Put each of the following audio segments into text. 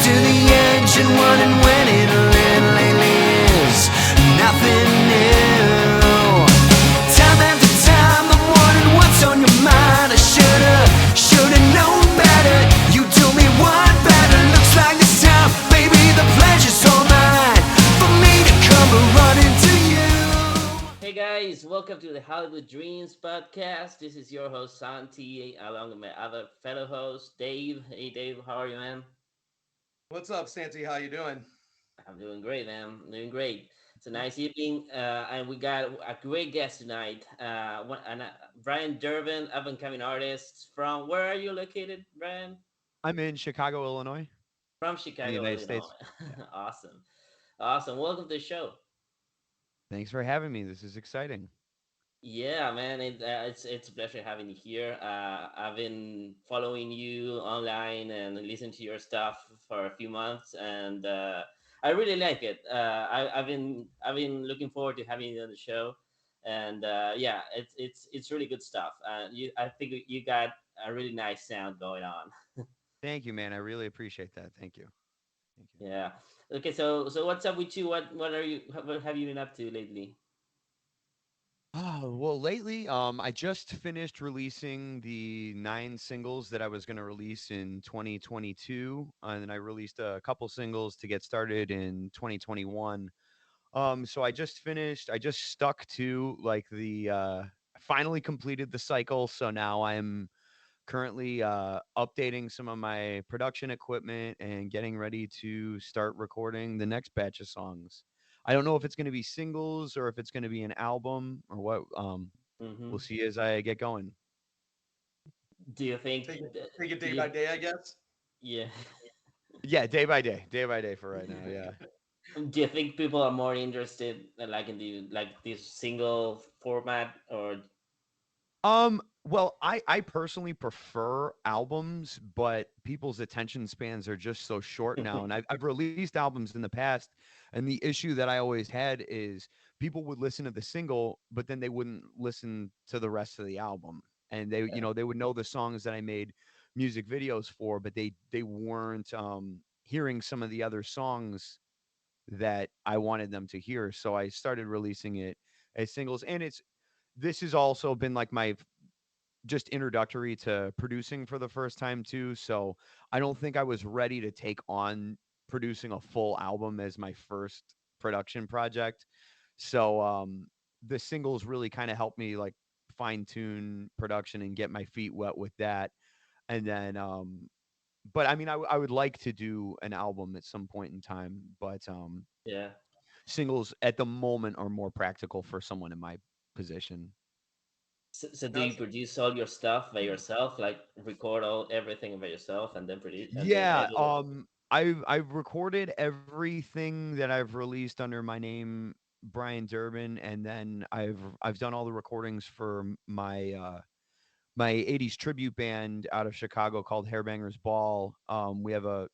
to the edge and wondering when it'll end. Lately is nothing new. Time after time I'm wondering what's on your mind. I should've known better. You told me one better. Looks like this time, baby, the pleasure's all mine. For me to come running to you. Hey guys, welcome to the Hollywood Dreams podcast. This is your host Santi, along with my other fellow host Dave. Hey Dave, how are you, man? What's up, Santi? How you doing? I'm doing great, man. I'm doing great. It's a nice evening, and we got a great guest tonight. Brian Durbin, up and coming artist from where are you located, Brian? I'm in Chicago, Illinois, From in the Chicago, United Illinois. States. Yeah. Awesome, awesome. Welcome to the show. Thanks for having me. This is exciting. Yeah, man, it's a pleasure having you here. I've been following you online and listening to your stuff for a few months, and I really like it. I've been looking forward to having you on the show, and yeah, it's really good stuff. I think you got a really nice sound going on. Thank you, man. I really appreciate that. Thank you. Thank you. Yeah. Okay, so what's up with you? What have you been up to lately? Oh, well, lately, I just finished releasing the 9 singles that I was going to release in 2022, and then I released a couple singles to get started in 2021. So I just stuck to like I finally completed the cycle. So now I'm currently updating some of my production equipment and getting ready to start recording the next batch of songs. I don't know if it's going to be singles or if it's going to be an album or what. Mm-hmm. We'll see as I get going. Do you think? Take it, take it Do day you? by day, I guess. Yeah. Yeah, day by day for right now. Yeah. Do you think people are more interested like in the like this single format or Well, I personally prefer albums, but people's attention spans are just so short now. And I've released albums in the past, and the issue that I always had is people would listen to the single, but then they wouldn't listen to the rest of the album. And yeah, they would know the songs that I made music videos for, but they weren't hearing some of the other songs that I wanted them to hear. So I started releasing it as singles, and it's this has also been like my just introductory to producing for the first time too. So I don't think I was ready to take on producing a full album as my first production project. So the singles really kind of helped me like fine tune production and get my feet wet with that. And then but I mean I would like to do an album at some point in time, but yeah. singles at the moment are more practical for someone in my position. So do you That's produce all your stuff by yourself, like record all everything by yourself and then produce and then Yeah, edit it? I've recorded everything that I've released under my name, Brian Durbin, and then I've done all the recordings for my 80s tribute band out of Chicago called Hairbangers Ball. We have a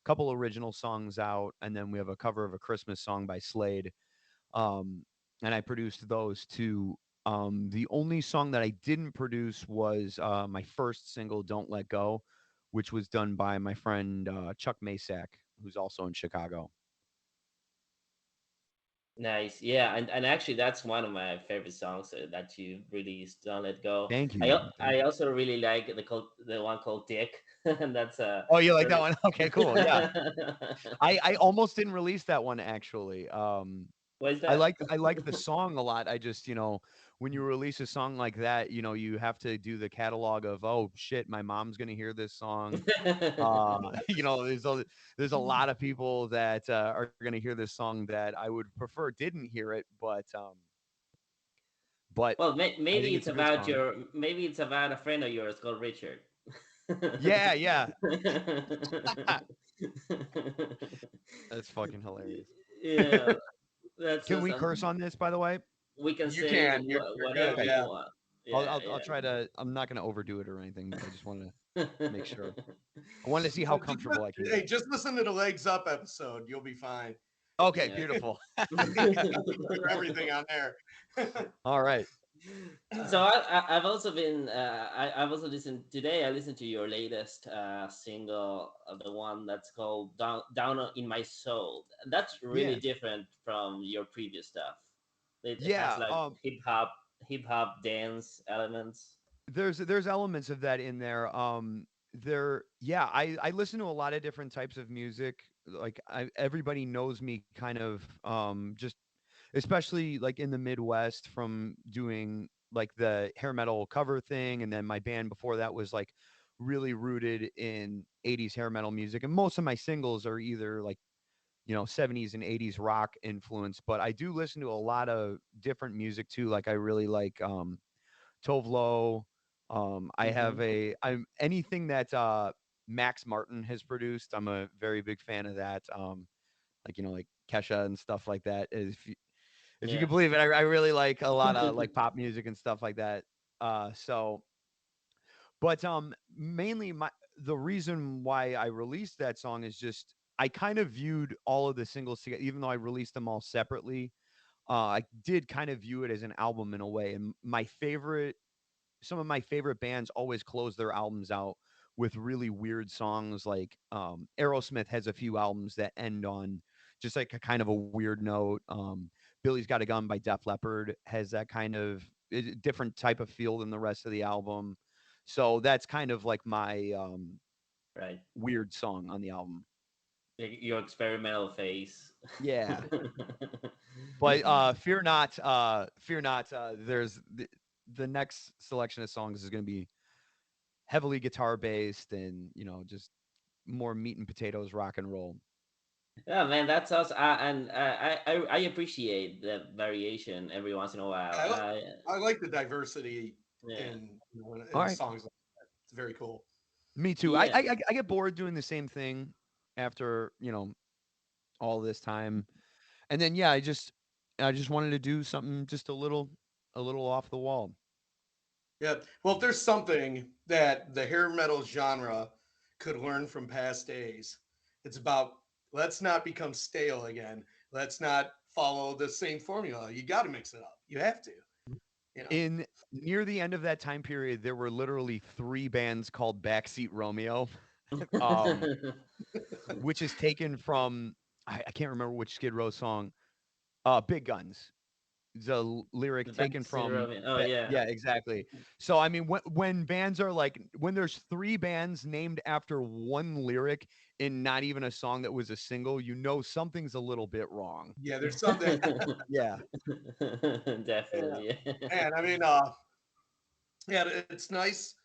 couple original songs out, and then we have a cover of a Christmas song by Slade. Um, and I produced those two. The only song that I didn't produce was my first single, "Don't Let Go," which was done by my friend Chuck Masak, who's also in Chicago. Nice. Yeah, and actually that's one of my favorite songs that you released, Don't Let Go. Thank I you, al- thank I you. also really like the one called Dick. And that's Oh, you like that very one? Okay, cool. Yeah, I almost didn't release that one actually. What is that? I like the song a lot. I just, when you release a song like that, you have to do the catalog of, oh shit, my mom's gonna hear this song. There's a lot of people that are gonna hear this song that I would prefer didn't hear it, but Well, I think it's a good song. maybe it's about a friend of yours called Richard. Yeah, yeah. That's fucking hilarious. Yeah, Can that's we curse on this, by the way? we can you say can. You're good. whatever Okay. you Yeah. want. I'll Yeah, I'll I'll try to. I'm not gonna overdo it or anything, but I just want to make sure. I wanted to see how Just comfortable I can hey, get. just listen to the Legs Up episode. You'll be fine. Okay, yeah. beautiful. We got everything on there. All right. So I've also been I've also listened today. I listened to your latest single, the one that's called in My Soul. That's really Yeah. different from your previous stuff. It has Yeah. like hip hop dance elements. There's elements of that in there. There, yeah, I listen to a lot of different types of music. Like everybody knows me kind of just especially like in the Midwest from doing like the hair metal cover thing, and then my band before that was like really rooted in 80s hair metal music, and most of my singles are either like 70s and 80s rock influence, but I do listen to a lot of different music too. Like I really like Tovlo. I have Hmm. I'm anything that Max Martin has produced. I'm a very big fan of that. Like like Kesha and stuff like that. If you Yeah. can believe it, I really like a lot of like pop music and stuff like that. So, but mainly the reason why I released that song is just I kind of viewed all of the singles together, even though I released them all separately. I did kind of view it as an album in a way, and some of my favorite bands always close their albums out with really weird songs. Like Aerosmith has a few albums that end on just like a kind of a weird note. Billy's Got a Gun by Def Leppard has that kind of different type of feel than the rest of the album. So that's kind of like my Right. weird song on the album. Your experimental phase. Yeah. But fear not. There's the next selection of songs is going to be heavily guitar based and just more meat and potatoes rock and roll. Yeah, man, that's awesome. And I appreciate the variation every once in a while. I, li- I like the diversity Yeah, All in right, songs like that. It's very cool. me too. I yeah. I, I get bored doing the same thing after all this time, and then yeah, I just wanted to do something just a little off the wall. Yeah. Well, if there's something that the hair metal genre could learn from past days, it's about let's not become stale again. Let's not follow the same formula. You got to mix it up. You have to. You know. In near the end of that time period, there were literally three bands called Backseat Romeo, um, which is taken from I can't remember which Skid Row song. Big Guns. The lyric The taken backseat from Romeo. Oh yeah. yeah, exactly. So I mean when bands are like when there's three bands named after one lyric in not even a song that was a single, something's a little bit wrong. Yeah. There's something. Yeah. Yeah. Definitely. And I mean, yeah, it's nice.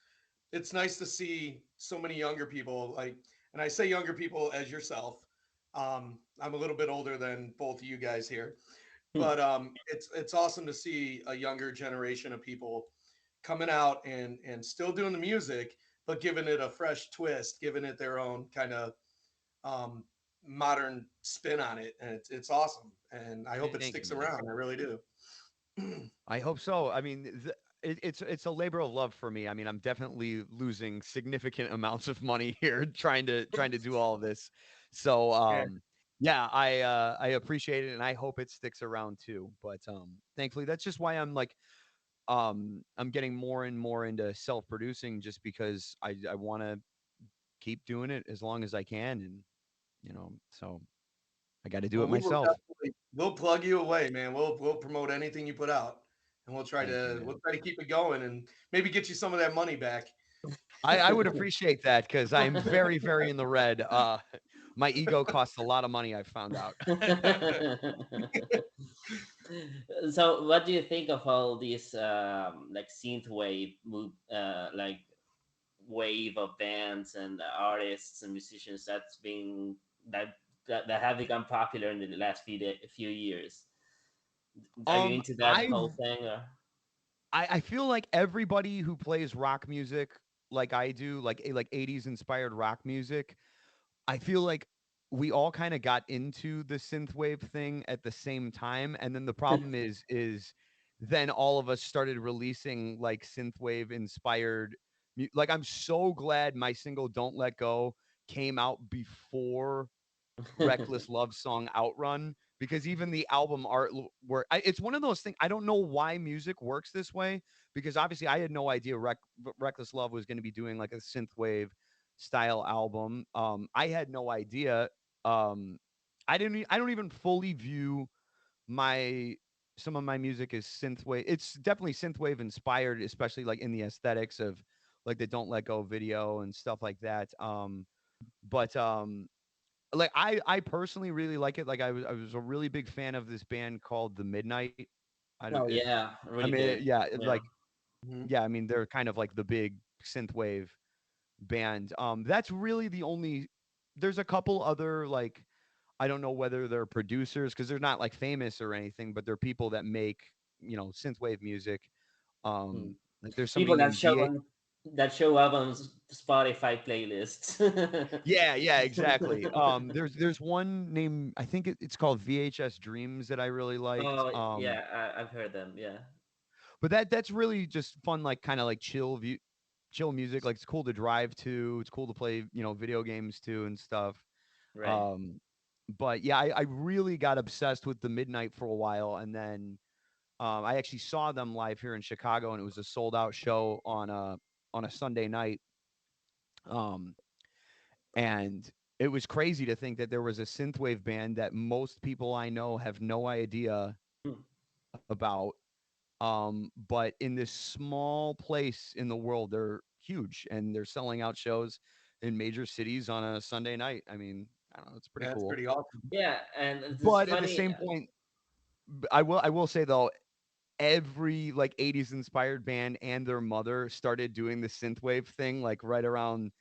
It's nice to see so many younger people like, and I say younger people as yourself. I'm a little bit older than both of you guys here, but it's awesome to see a younger generation of people coming out and still doing the music, but giving it a fresh twist, giving it their own kind of um, modern spin on it, and it's awesome. And I hope it Thank you, sticks man. around. I really do. I hope so. I mean, it's a labor of love for me. I mean, I'm definitely losing significant amounts of money here trying to do all of this. So, Yeah. yeah, I appreciate it and I hope it sticks around too. But thankfully, that's just why I'm getting more and more into self-producing just because I want to keep doing it as long as I can, and so I got to do Well, it we will myself. definitely we'll plug you away, man. We'll promote anything you put out, and Thank you, we'll man. try to keep it going and maybe get you some of that money back. I would appreciate that because I'm very, very in the red. My ego costs a lot of money. I've found out. So, what do you think of all these like synth wave like wave of bands and artists and musicians that's been that have become popular in the last few years? Are you into that I whole thing or? I feel like everybody who plays rock music like I do, like 80s inspired rock music, I feel like we all kind of got into the synthwave thing at the same time, and then the problem is then all of us started releasing like synthwave inspired like I'm so glad my single Don't Let Go came out before Reckless Love song Outrun because even the album art work, it's one of those things. I don't know why music works this way, because obviously I had no idea Reckless Love was going to be doing like a synthwave style album. I had no idea. Um, I don't even fully view my some of my music is synthwave. It's definitely synthwave inspired, especially like in the aesthetics of like the Don't Let Go video and stuff like that. But like I personally really like it. Like I was a really big fan of this band called The Midnight. I don't Oh if yeah, I really mean good. yeah, Yeah. like Mhm. yeah, I mean they're kind of like the big synthwave band. That's really the only. There's a couple other like I don't know whether they're producers because they're not like famous or anything, but they're people that make synthwave music. Hmm. Like there's somebody People named VA. that show up on Spotify playlists. Yeah, yeah, exactly. There's one name I think it's called VHS Dreams that I really liked. Oh yeah, I've heard them. Yeah, But that's really just fun, like kind of like chill music. Like it's cool to drive to. It's cool to play, video games to and stuff. right. Um, but yeah, I really got obsessed with the Midnight for a while, and then I actually saw them live here in Chicago, and it was a sold out show on a Sunday night. Um, and it was crazy to think that there was a synthwave band that most people I know have no idea Hmm. about. But in this small place in the world, they're huge and they're selling out shows in major cities on a Sunday night. I mean, I don't know, it's pretty That's cool. pretty awesome. Yeah, and it's But at the funny. same point, I will say though, every like 80s inspired band and their mother started doing the synthwave thing like right around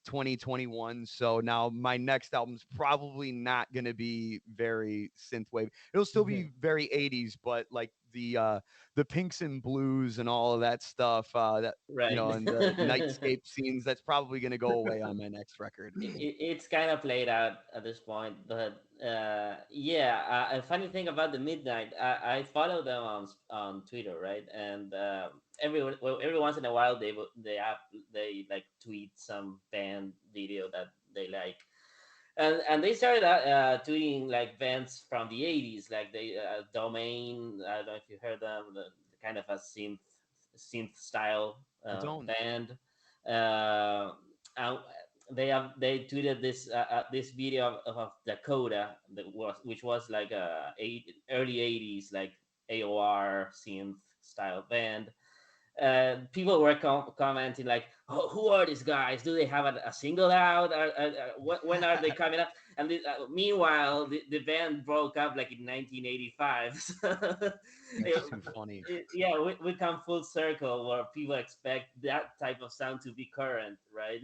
2021. So now my next album's probably not going to be very synthwave. It'll still be very 80s, but like the pinks and blues and all of that stuff that Right. and the nightscape scenes, that's probably going to go away on my next record. It's kind of played out at this point, but yeah. A funny thing about the Midnight, I follow them on Twitter, right? And every once in a while they like tweet some band video that they like, and they started tweeting like bands from the '80s, like the Domain. I don't know if you heard them, the kind of a synth style I don't. band. Uh, and they tweeted this video of Dakota which was like early '80s like AOR synth style band. People were commenting like, oh, "Who are these guys? Do they have a single out? When are they coming up?" And meanwhile, the band broke up like in 1985. So, That's too funny. yeah, we come full circle where people expect that type of sound to be current, right?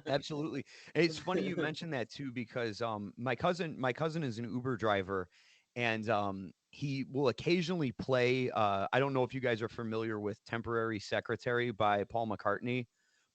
Absolutely. It's funny you mentioned that too because my cousin is an Uber driver and he will occasionally play I don't know if you guys are familiar with Temporary Secretary by Paul McCartney,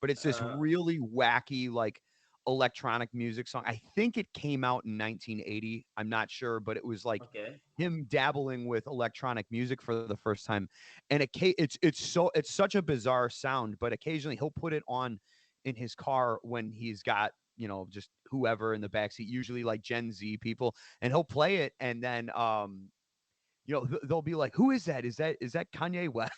but it's this uh, really wacky like electronic music song. I think it came out in 1980. I'm not sure, but it was like okay. him dabbling with electronic music for the first time. And it's such a bizarre sound, but occasionally he'll put it on in his car when he's got just whoever in the backseat, usually like Gen Z people, and he'll play it, and then they'll be like, "Who is that? Is that Kanye West?"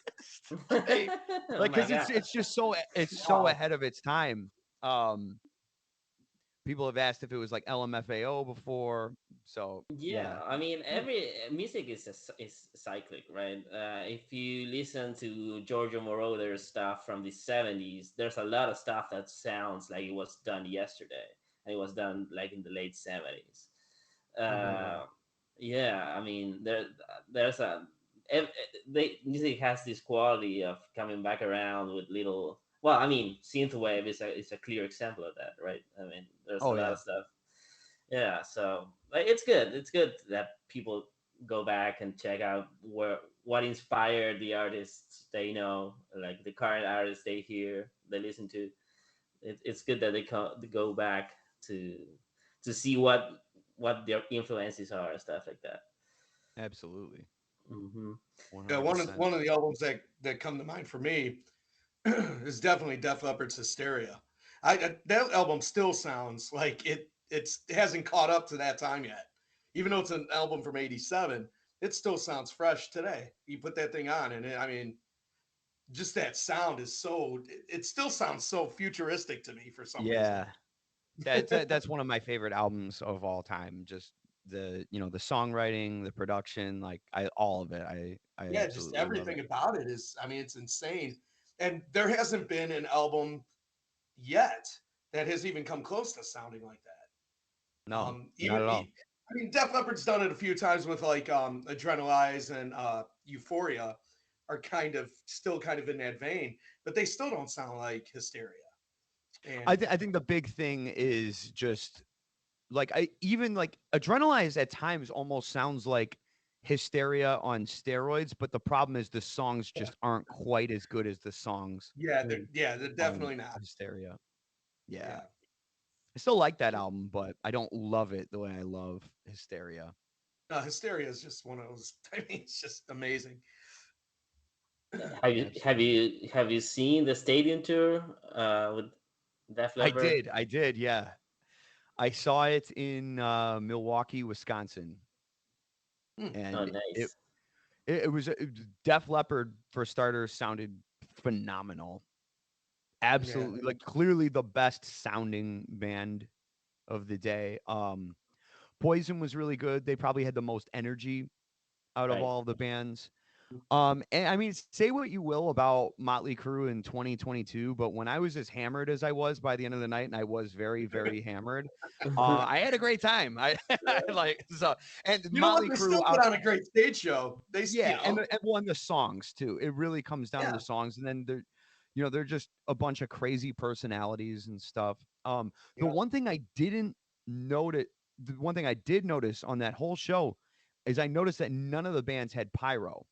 like, Oh like my because god. it's just so Wow. ahead of its time. Um, People have asked if it was like LMFAO before, so Yeah, yeah. I mean, every music is cyclic, right? If you listen to Giorgio Moroder's stuff from the '70s, there's a lot of stuff that sounds like it was done yesterday, and it was done like in the late '70s. Mhm. Uh, yeah, I mean, there's a music has this quality of coming back around with little. Well, I mean, synthwave is a clear example of that, right? I mean, there's a Oh lot yeah, of stuff. Yeah, so like, it's good. It's good that people go back and check out what inspired the artists they know, like the current artists they hear, they listen to. It's good that they go back to see what their influences are and stuff like that. absolutely, Hmm. one Yeah, hundred one of percent. one of the albums that come to mind for me is definitely Def Leppard's Hysteria. That album still sounds like it hasn't caught up to that time yet. even though it's an album from '87, it still sounds fresh today. You put that thing on, and I mean, just that sound is so. It still sounds so futuristic to me for some reason. Yeah. That's one of my favorite albums of all time. Just the songwriting, the production, like I all of it. I Yeah, just absolutely love it. everything about it is. I mean, it's insane. And there hasn't been an album yet that has even come close to sounding like that. No, Even not at all. I mean, Def Leppard's done it a few times with like Adrenalize and Euphoria are kind of still kind of in that vein, but they still don't sound like Hysteria. And I think the big thing is just like I even like Adrenalize at times almost sounds like Hysteria on steroids, but the problem is the songs yeah, just aren't quite as good as the songs they're on definitely not. Hysteria. Yeah. Yeah, I still like that album, but I don't love it the way I love Hysteria. Hysteria is just one of those. I mean, it's just amazing. Absolutely. Have you seen the stadium tour with Def Leppard? I did, yeah. I saw it in Milwaukee, Wisconsin, Hmm. Oh, and nice. Def Leppard for starters sounded phenomenal. Yeah, Absolutely, like clearly the best sounding band of the day. Poison was really good. They probably had the most energy out of Right. all the bands. And I mean, say what you will about Motley Crue in 2022, but when I was as hammered as I was by the end of the night, and I was very, very hammered, I had a great time. I like so, and you know what? Motley They Crue still put out. on a great stage show. Yeah, and one the songs too. It really comes down to Yeah, the songs, and then they're just a bunch of crazy personalities and stuff. The yeah, one thing I didn't notice, the one thing I did notice on that whole show is I noticed that none of the bands had pyro,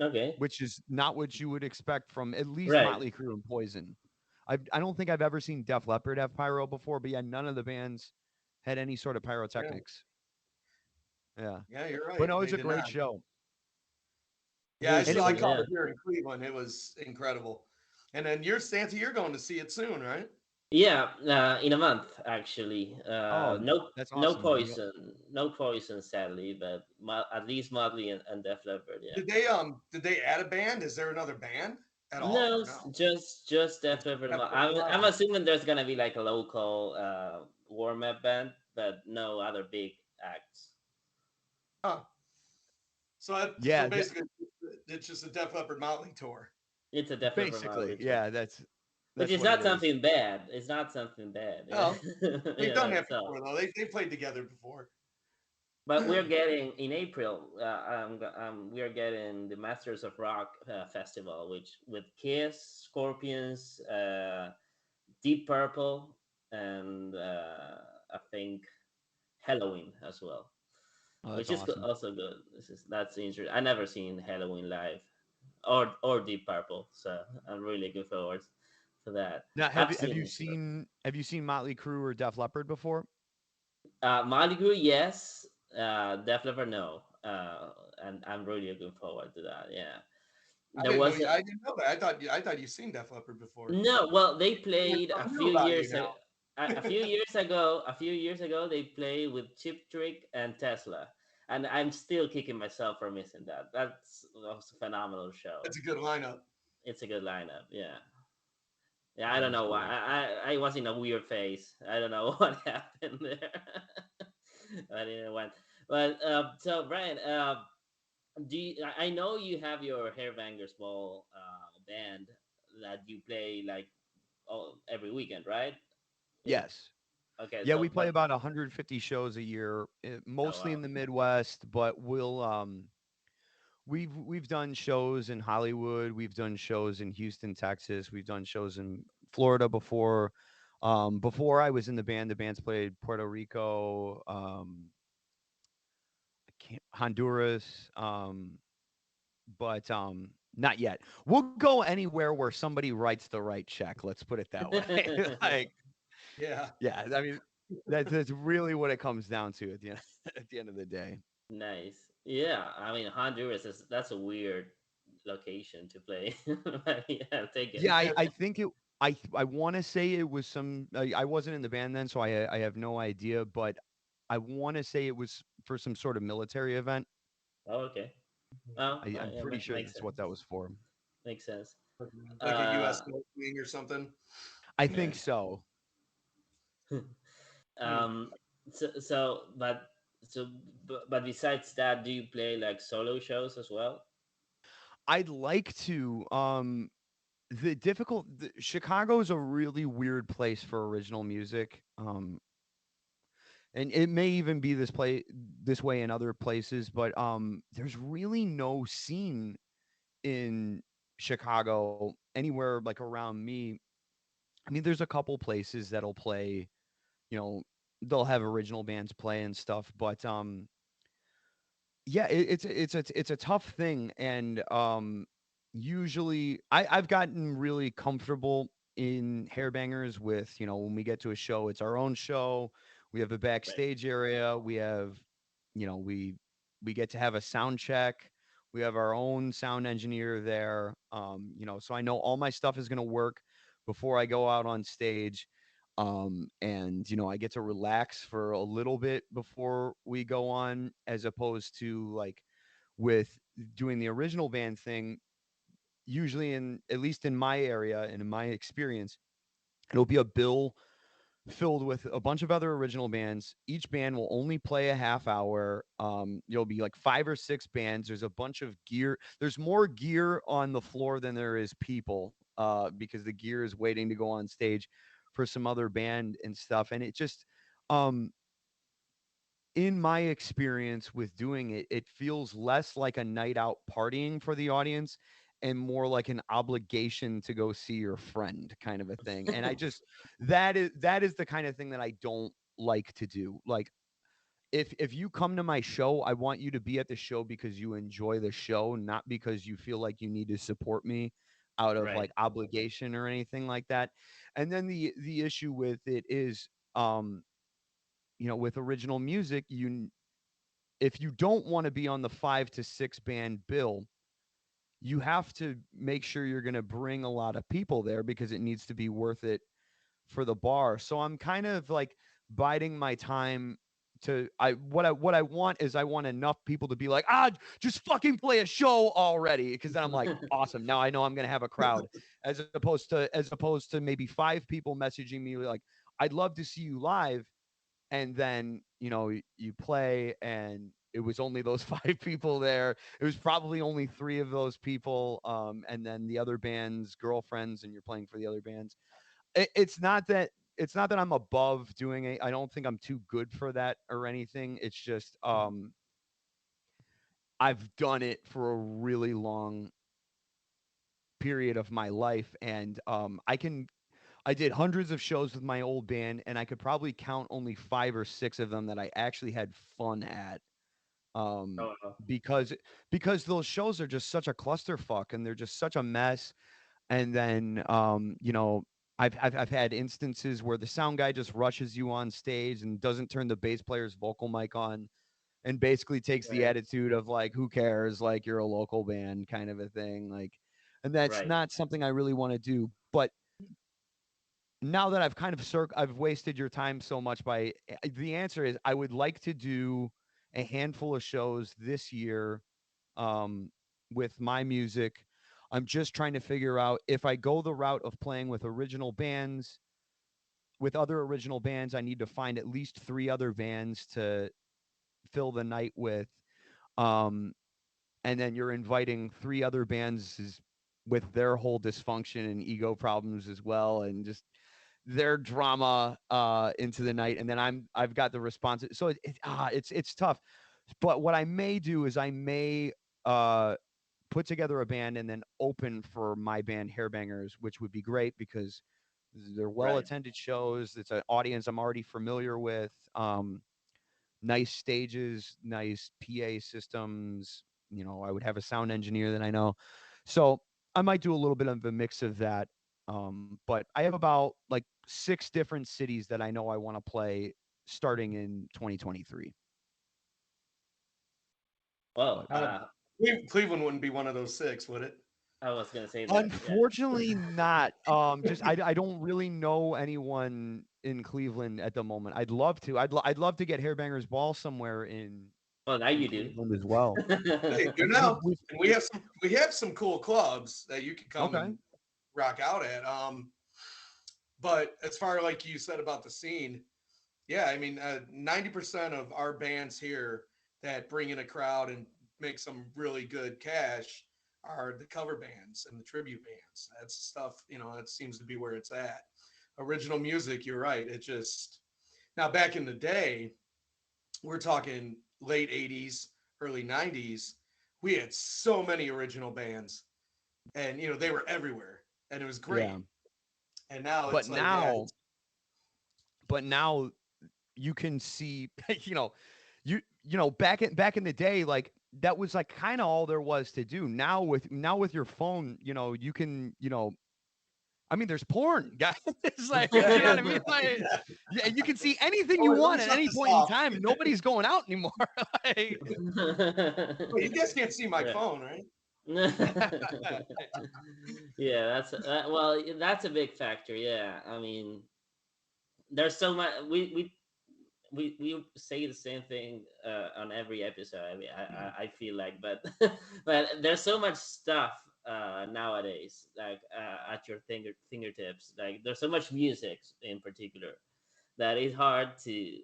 Okay. which is not what you would expect from at least Right. Motley Crue and Poison. I don't think I've ever seen Def Leppard have pyro before, but yeah, none of the bands had any sort of yeah, pyrotechnics. Yeah, yeah. You're but right. no, it was They a did not. great show, Yeah, Good and it I show. was caught Yeah. it here in Cleveland. It was incredible. And then you're Santa. You're going to see it soon, right? Yeah, in a month actually. oh, that's No awesome. poison, no poison, sadly, but at least Motley and Def Leppard. Yeah. Did they add a band? Is there another band at all No, or no? just Def It's Leppard. Def Leppard I'm Live. assuming there's gonna be like a local warm up band, but no other big acts. Huh. So Yeah, basically, it's just a Def Leppard Motley tour. It's a Def Leppard basically, Motley tour, yeah, which that's is what it not is. something bad. It's not something bad. Well, they've done that So before though. They played together before. but we're getting in April. We are getting the Masters of Rock festival, which with Kiss, Scorpions, Deep Purple, and I think Halloween as well, Oh, that's which is awesome. also good. That's interesting. I never seen Halloween live or Deep Purple, so I'm really looking forward to that. Now, I've seen have you seen Motley Crue or Def Leppard before? Molly Crew, yes. Def Leppard, no. And I'm really looking forward to that. Yeah, there was a I didn't know that. I thought you've seen Def Leppard before. no. Well, they Learning played a something new few about you years now. ago. A few years ago, they played with Chip Trick and Tesla, and I'm still kicking myself for missing that. That was a phenomenal show. That's a good lineup. It's a good lineup. Yeah, yeah. I That don't is know why. cool. I was in a weird phase. I don't know what happened there. I didn't went. But so Brian, I know you have your Hairbangers Ball band that you play like every weekend, right? It, Yes. okay, Yeah, we so play but about 150 shows a year, oh mostly wow, in the Midwest, but we've done shows in Hollywood, we've done shows in Houston, Texas, we've done shows in Florida before. Before I was in the band's played Puerto Rico, Honduras, but not yet. We'll go anywhere where somebody writes the right check. Let's put it that way. Like, Yeah. yeah, I mean, that's really what it comes down to at the end at the end of the day. nice. Yeah, I mean Honduras is that's a weird location to play. But yeah, take it. Yeah, Yeah. I think it. I want to say it was some. I wasn't in the band then, so I have no idea. But I want to say it was for some sort of military event. Oh, okay. Oh, I'm yeah, pretty sure makes that's what that sense. was for. Makes sense. like a Uh, U.S. wing or something. I yeah. think so. Hmm. um. But so, but besides that, do you play like solo shows as well? I'd like to. Chicago's a really weird place for original music. And it may even be this way in other places, but there's really no scene in Chicago anywhere like around me. I mean, there's a couple places that'll play, you know, they'll have original bands play and stuff, but yeah, it's a tough thing, and usually I've gotten really comfortable in hairbangers with, when we get to a show, it's our own show. We have a Right. backstage area. We have, we get to have a sound check. We have our own sound engineer there. So I know all my stuff is going to work before I go out on stage. And I get to relax for a little bit before we go on, as opposed to like with doing the original band thing. Usually, in at least in my area and in my experience, it'll be a bill filled with a bunch of other original bands. Each band will only play a half hour. You'll be like five or six bands. There's a bunch of gear. There's more gear on the floor than there is people, because the gear is waiting to go on stage for some other band and stuff. And it just, um, in my experience with doing it, it feels less like a night out partying for the audience and more like an obligation to go see your friend kind of a thing. And I just, that is the kind of thing that I don't like to do. Like, if you come to my show, I want you to be at the show because you enjoy the show, not because you feel like you need to support me out of Right. like obligation or anything like that. And then the issue with it is, with original music, if you don't want to be on the 5 to 6 band bill, you have to make sure you're going to bring a lot of people there because it needs to be worth it for the bar. So I'm kind of like biding my time to I what I want is I want enough people to be like, just fucking play a show already, because then I'm like, awesome, now I know I'm going to have a crowd, as opposed to maybe 5 people messaging me like, I'd love to see you live, and then you play and it was only those 5 people there. It was probably only 3 of those people, and then the other band's girlfriends, and you're playing for the other bands. It's not that I'm above doing it. I don't think I'm too good for that or anything. It's just, I've done it for a really long period of my life, and I did hundreds of shows with my old band, and I could probably count only 5 or 6 of them that I actually had fun at. Um, Oh, wow. because those shows are just such a clusterfuck, and they're just such a mess. And then, I've had instances where the sound guy just rushes you on stage and doesn't turn the bass player's vocal mic on, and basically takes the Right. attitude of like, who cares, like, you're a local band kind of a thing, like. And that's Right. not something I really want to do. But now that I've kind of I've wasted your time so much by the answer is I would like to do a handful of shows this year, um, with my music. I'm just trying to figure out if I go the route of playing with original bands, with other original bands, I need to find at least 3 other bands to fill the night with. Um, and then you're inviting 3 other bands with their whole dysfunction and ego problems as well, and just their drama into the night. And then I've got the response. So it's tough. But what I may do is I may uh put together a band and then open for my band Hairbangers, which would be great because they're well Right. attended shows. It's an audience I'm already familiar with. Nice stages, nice PA systems. I would have a sound engineer that I know. So I might do a little bit of a mix of that. But I have about like 6 different cities that I know I want to play starting in 2023. Well, But Cleveland wouldn't be one of those 6, would it? I was gonna say that. Yeah. unfortunately not. Just I don't really know anyone in Cleveland at the moment. I'd love to. I'd love to get Hairbangers Ball somewhere Well, now in you do. Cleveland as well. Hey, you We've, know, we've, and we have some cool clubs that you can come okay. and rock out at. But as far like you said about the scene, yeah, I mean, 90% of our bands here that bring in a crowd and make some really good cash are the cover bands and the tribute bands. That's stuff, that seems to be where it's at. Original music, you're right. It just, now back in the day, we're talking late 80s, early 90s, we had so many original bands and, they were everywhere and it was Yeah. great. And now But it's like, yeah, now, but now you can see, back in the day, like that was like kind of all there was to do. Now with your phone, you can, I mean, there's porn, guys. It's like, yeah, you know yeah, what I mean? Like, yeah, and you can see anything you oh, let me want at shut any this point in off. time, and nobody's going out anymore. Like, Well, you guys can't see my Right. phone, right? Yeah, well, that's a big factor. Yeah, I mean, there's so much we say the same thing on every episode. I mean, I feel like, but but there's so much stuff nowadays, like at your fingertips. Like there's so much music in particular that it's hard to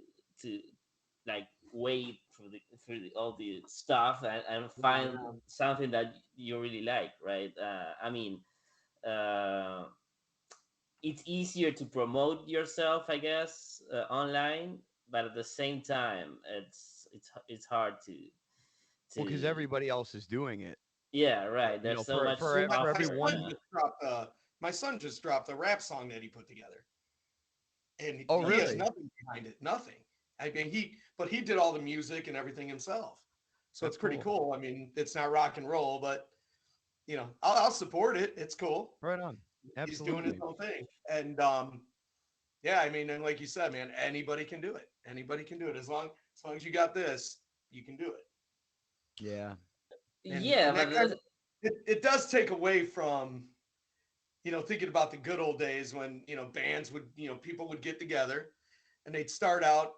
like wait for all the stuff and Yeah, find something that you really like, right? I mean, uh, it's easier to promote yourself, I guess, online, but at the same time, it's hard well, because to everybody else is doing it. yeah, right. There's so For much for well, e- my, for stuff. my son everyone. Yeah. just dropped a my son just dropped a rap song that he put together, and Oh, he has really? nothing behind it, nothing. I mean, but he did all the music and everything himself, so That's it's pretty cool. cool. I mean, it's not rock and roll, but I'll support it. It's cool. Right on. He's doing his Absolutely. own thing, and yeah, I mean, and like you said, man, anybody can do it. Anybody can do it as long as you got this, you can do it. Yeah. Yeah, And but that kind of it does take away from thinking about the good old days when bands would people would get together and they'd start out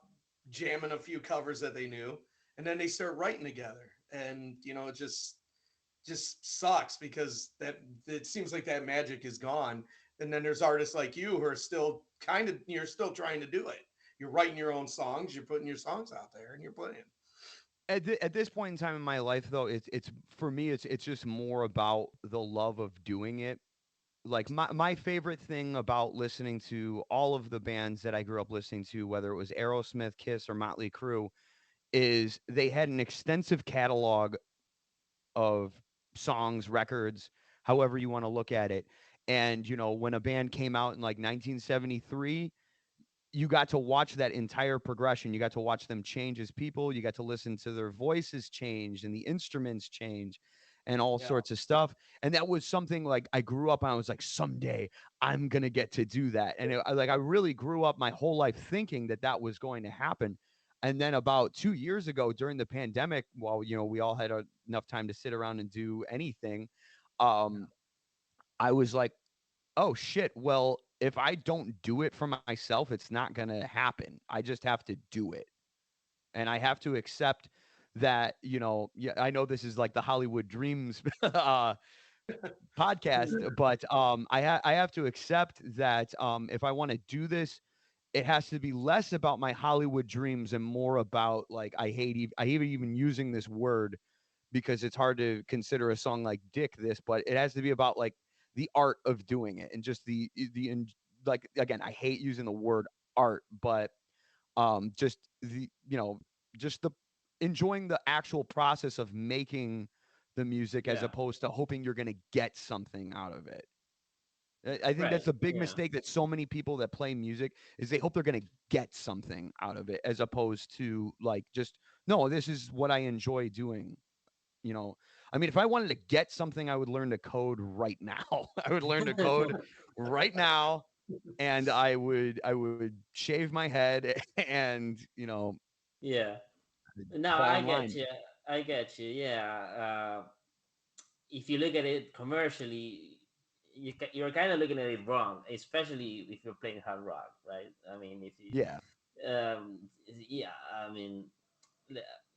jamming a few covers that they knew, and then they start writing together, and it just sucks because that it seems like that magic is gone. And then there's artists like you who are still you're still trying to do it. You're writing your own songs, you're putting your songs out there, and you're playing. At this point in time in my life, though, it's for me, it's just more about the love of doing it. Like my favorite thing about listening to all of the bands that I grew up listening to, whether it was Aerosmith, Kiss, or Motley Crue, is they had an extensive catalog of songs, records, however you want to look at it. And when a band came out in like 1973, you got to watch that entire progression. You got to watch them change as people. You got to listen to their voices change and the instruments change and all Yeah. sorts of stuff. And that was something like I grew up on. I was like, someday I'm going to get to do that. And I really grew up my whole life thinking that that was going to happen. And then about 2 years ago during the pandemic, while, we all had enough time to sit around and do anything, um, I was like, oh shit, well, if I don't do it for myself, it's not going to happen. I just have to do it. And I have to accept that, yeah, I know this is like the Hollywood Dreams podcast, but I have to accept that if I want to do this, it has to be less about my Hollywood dreams and more about like I hate even using this word because it's hard to consider a song like Dick this, but it has to be about like the art of doing it and just like again, I hate using the word art, but just just the enjoying the actual process of making the music as yeah, opposed to hoping you're going to get something out of it. I think right. that's a big Yeah, mistake that so many people that play music is they hope they're going to get something out of it as opposed to like just no, this is what I enjoy doing. you know I mean, if I wanted to get something, I would learn to code right now. I would learn to code right now, and I would shave my head and yeah. No, fall I in get line. you. I get you. Yeah. If you look at it commercially, you're kind of looking at it wrong, especially if you're playing hard rock, right? I mean, if you Yeah. yeah, I mean,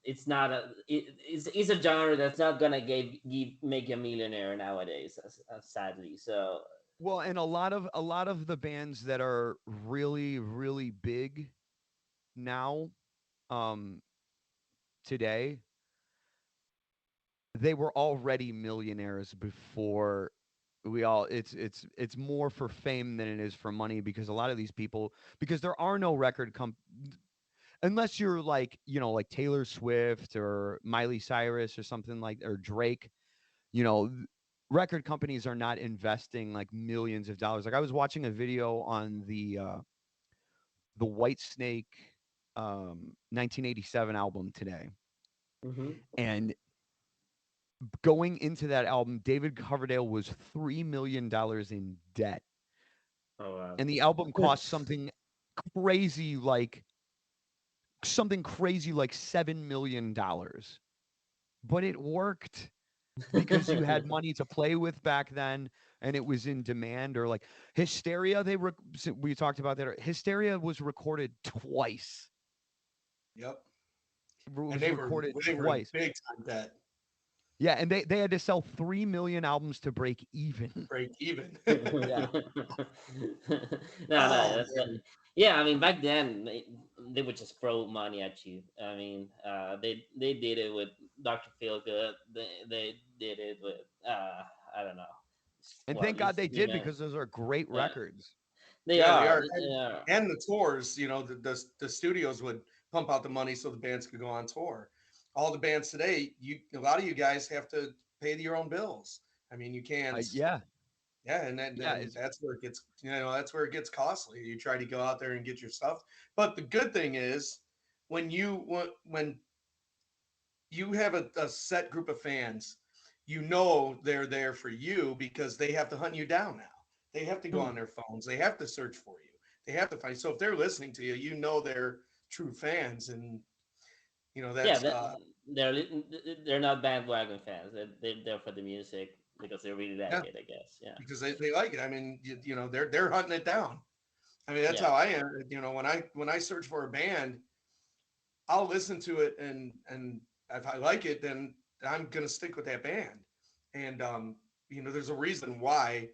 it's not it's a genre that's not gonna make you a millionaire nowadays, sadly. So Well, and a lot of the bands that are really really big now, um today, they were already millionaires before we all it's more for fame than it is for money, because a lot of these people, because there are no unless you're like, like Taylor Swift or Miley Cyrus or something, like, or Drake, you know th- record companies are not investing like millions of dollars. Like, I was watching a video on the White Snake 1987 album today, mhm. and going into that album, David Coverdale was $3 million in debt, Oh wow. and the album cost crazy like $7 million, but it worked because you had money to play with back then, and it was in demand. Or like Hysteria, we talked about that. Hysteria was recorded twice. Yep. It And was recorded they were in twice. big time debt Yeah, and they had to sell 3 million albums to break to even. break even. Yeah. No, no, Oh man. yeah. I mean, back then they would just throw money at you. I mean, they did it with Dr. Feelgood. They did it with I don't know. And Well, thank God it's they did, even because those are great yeah, records. they Yeah, they are. are. They are. And the tours, the studios would pump out the money so the bands could go on tour. All the bands today, a lot of you guys have to pay your own bills. I mean, you can't. Yeah, Yeah, and yeah, then that's where it gets, that's where it gets costly. You try to go out there and get your stuff. But the good thing is, when you have a set group of fans, they're there for you because they have to hunt you down now. They have to go on their phones. They have to search for you. They have to find. So if they're listening to you, they're true fans, and Yeah, that's they're not bandwagon fans. They're there for the music because they really like yeah, it. I guess. Yeah. because they like it. I mean, they're hunting it down. I mean, that's Yeah. how I am. When I search for a band, I'll listen to it, and if I like it, then I'm gonna stick with that band. And there's a reason why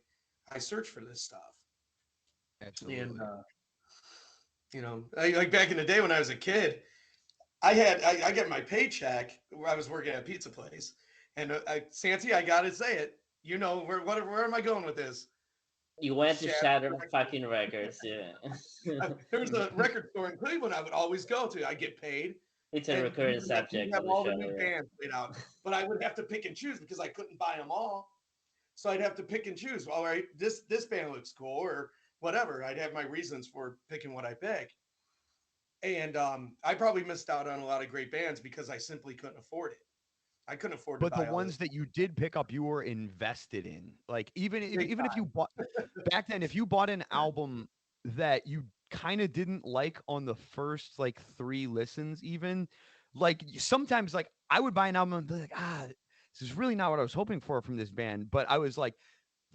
I search for this stuff. And absolutely. like back in the day when I was a kid, I get my paycheck where I was working at a pizza place, and Santi, I gotta say it. Where am I going with this? You went to Shadow Shatter Records. fucking records. Yeah. There was a record store in Cleveland I would always go to. I get paid, It's a and recurring you'd subject have on the all the show. new Yeah. bands played out, but I would have to pick and choose because I couldn't buy them all. So I'd have to pick and choose. All right, this band looks cool, or whatever. I'd have my reasons for picking what I pick, and I probably missed out on a lot of great bands because I simply couldn't afford it. I couldn't afford to But the buy all this ones that you did pick up, you were invested in. Like, big even if time. you bought back then, if you bought an album that you kind of didn't like on the first like three listens, even, like, sometimes, like, I would buy an album and be like, this is really not what I was hoping for from this band. But I was like,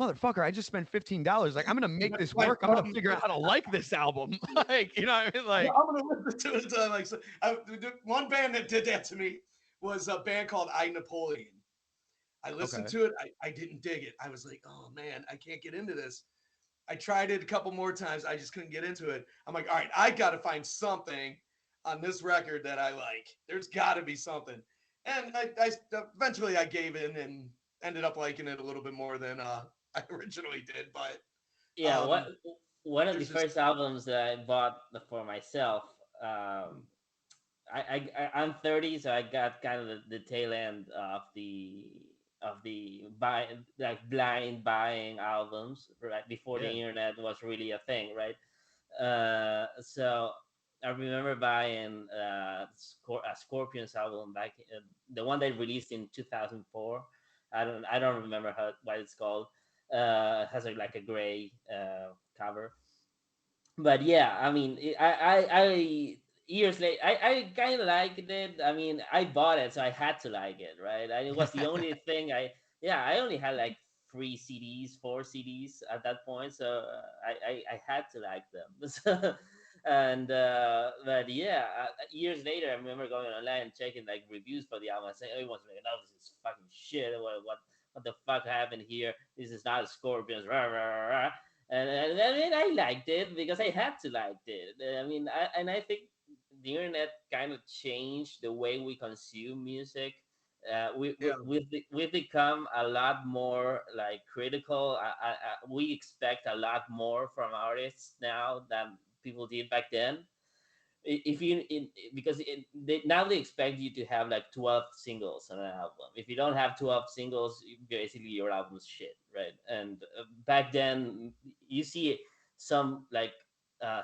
motherfucker, I just spent $15. Like, I'm gonna make That's this my work. I'm gonna problem. figure out how to like this album. Like, you know what I mean? I'm Like, gonna listen to it until I like. So, one band that did that to me was a band called I Napoleon. I listened okay. to it. I didn't dig it. I was like, oh man, I can't get into this. I tried it a couple more times. I just couldn't get into it. I'm like, all right, I got to find something on this record that I like. There's got to be something. And I eventually I gave in and ended up liking it a little bit more than I originally did. But Yeah. um, One of the there's just first albums that I bought for myself. I'm 30, so I got kind of the tail end of the blind buying albums right before the Yeah. internet was really a thing, right? So I remember buying a Scorpions album back, the one they released in 2004. I don't remember what it's called. It has like a gray cover, but yeah, I mean, I years later, I kind of liked it. I mean, I bought it, so I had to like it, right? It was the only thing I, yeah, I only had like three CDs, four CDs at that point, so I had to like them. So, and but yeah, years later, I remember going online and checking like reviews for the album. I saying everyone's like, "No, this is fucking shit. What the fuck happened here? This is not Scorpions." Rah, rah, rah, rah. And I mean, I liked it because I had to like it. I mean, I think the internet kind of changed the way we consume music. Yeah, We've become a lot more like critical. We expect a lot more from artists now than people did back then. If you in because now they expect you to have like 12 singles on an album. If you don't have 12 singles, basically your album's shit, right? And back then you see some like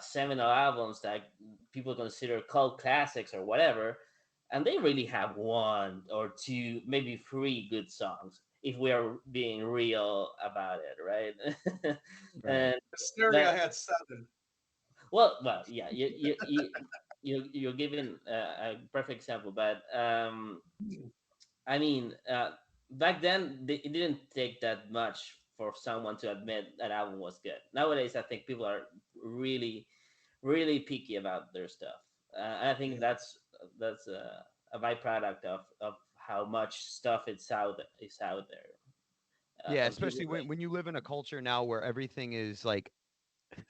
seminal albums that people consider cult classics or whatever, and they really have one or two, maybe three good songs if we are being real about it, right? Right. And Hysteria that had 7. yeah, you're giving a perfect example, but I mean, back then it didn't take that much for someone to admit that album was good. Nowadays, I think people are really, really picky about their stuff. I think Yeah. that's a byproduct of how much stuff is out there Yeah, from people. especially when you live in a culture now where everything is like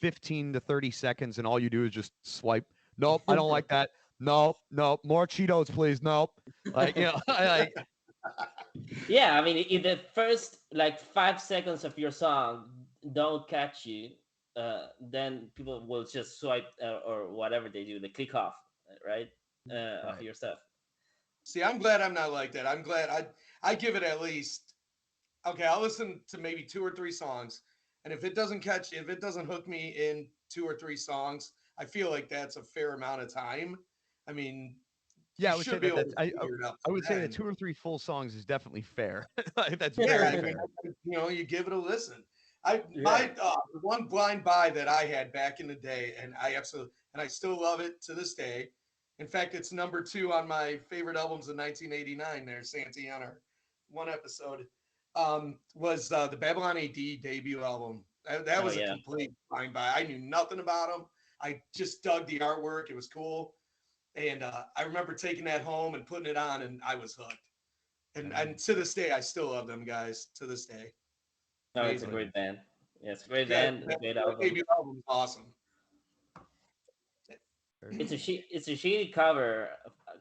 15 to 30 seconds and all you do is just swipe. Nope, I don't like that. Nope, nope. More Cheetos, please. Nope. Like, I like Yeah, I mean, if the first like 5 seconds of your song don't catch you, then people will just swipe or whatever they do, they click off, right, of right. your stuff. See, I'm glad I'm not like that. I'm glad I give it at least okay, I'll listen to maybe 2 or 3 songs. And if it doesn't hook me in 2 or 3 songs, I feel like that's a fair amount of time. I mean, you Yeah, I would say should be that able that's to figure it out I from would say that then. 2 or 3 full songs is definitely fair. Like, that's Yeah, very I mean, fair. you give it a listen. I Yeah. my the one blind buy that I had back in the day, and I still love it to this day. In fact, it's number 2 on my favorite albums of 1989. There, Santi, on our one episode, was the Babylon AD debut album. That Oh was a yeah. complete blind buy. I knew nothing about them. I just dug the artwork. It was cool, and I remember taking that home and putting it on, and I was hooked. And to this day, I still love them guys. To this day, No, it's a amazing. great band. Yeah, it's a great Yeah, band, a great that album. debut album is awesome. It's a shitty cover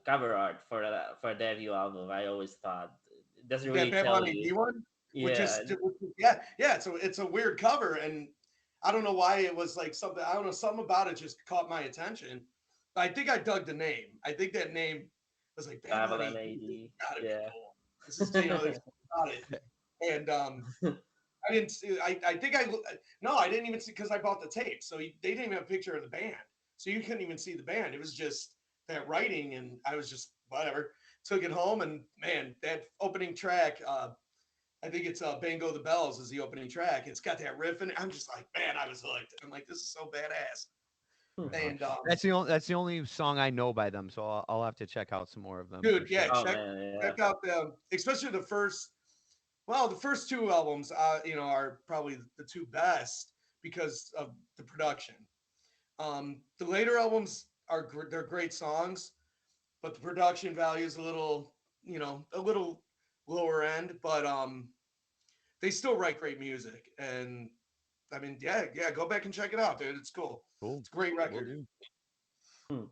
art for a debut album. I always thought it doesn't That really Babylon tell you. AD one, Yeah. yeah. So it's a weird cover, and I don't know why it was like something. I don't know, something about it just caught my attention. I think I dug the name. I think that name was like Babylon Babylon AD. This AD. gotta be Yeah. cool. This is there's about it, and I didn't see. I think I no, I didn't even see because I bought the tape, so they didn't even have a picture of the band, so you couldn't even see the band. It was just that writing, and I was just whatever. Took it home, and man, that opening track. I think it's "Bango the Bells" is the opening track. It's got that riff in it. I'm just like, man, I was hooked. I'm like, this is so badass. Right on. And That's the only song I know by them, so I'll have to check out some more of them for dude, yeah, sure. Oh man, yeah. check out the especially the first. Well, the first 2 albums, are probably the 2 best because of the production. The later albums they're great songs, but the production value is a little lower end. But they still write great music, and I mean, yeah, go back and check it out, dude. It's cool. Cool. It's a great Will record. do. Hmm.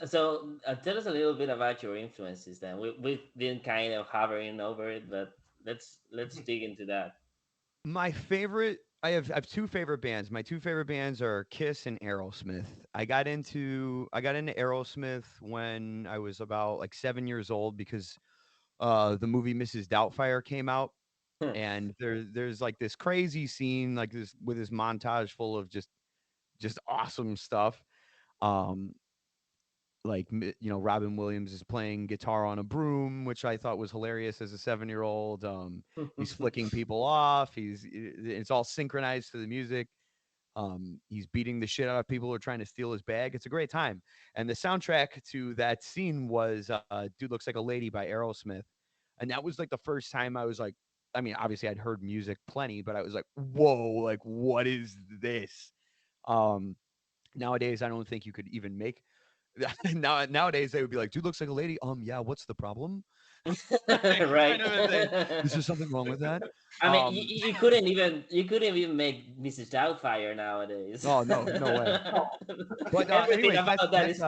So tell us a little bit about your influences. Then we've been kind of hovering over it, but let's dig into that. My favorite I have two favorite bands. My two favorite bands are Kiss and Aerosmith. I got into Aerosmith when I was about like 7 years old because the movie Mrs. Doubtfire came out, and there's like this crazy scene like this with this montage full of just awesome stuff. Um like Robin Williams is playing guitar on a broom, which I thought was hilarious as a 7-year old. He's flicking people off. It's all synchronized to the music. He's beating the shit out of people who are trying to steal his bag. It's a great time. And the soundtrack to that scene was "Dude Looks Like a Lady" by Aerosmith, and that was like the first time I was like, I mean, obviously I'd heard music plenty, but I was like, whoa, like what is this? Um, Nowadays I don't think you could even make nowadays they would be like, dude looks like a lady. Yeah, what's the problem? Like, Right. kind of a thing. Is there something wrong with that? I mean, Um, you couldn't even make Mrs. Doubtfire nowadays. oh no, no way. But Everything anyways, about that is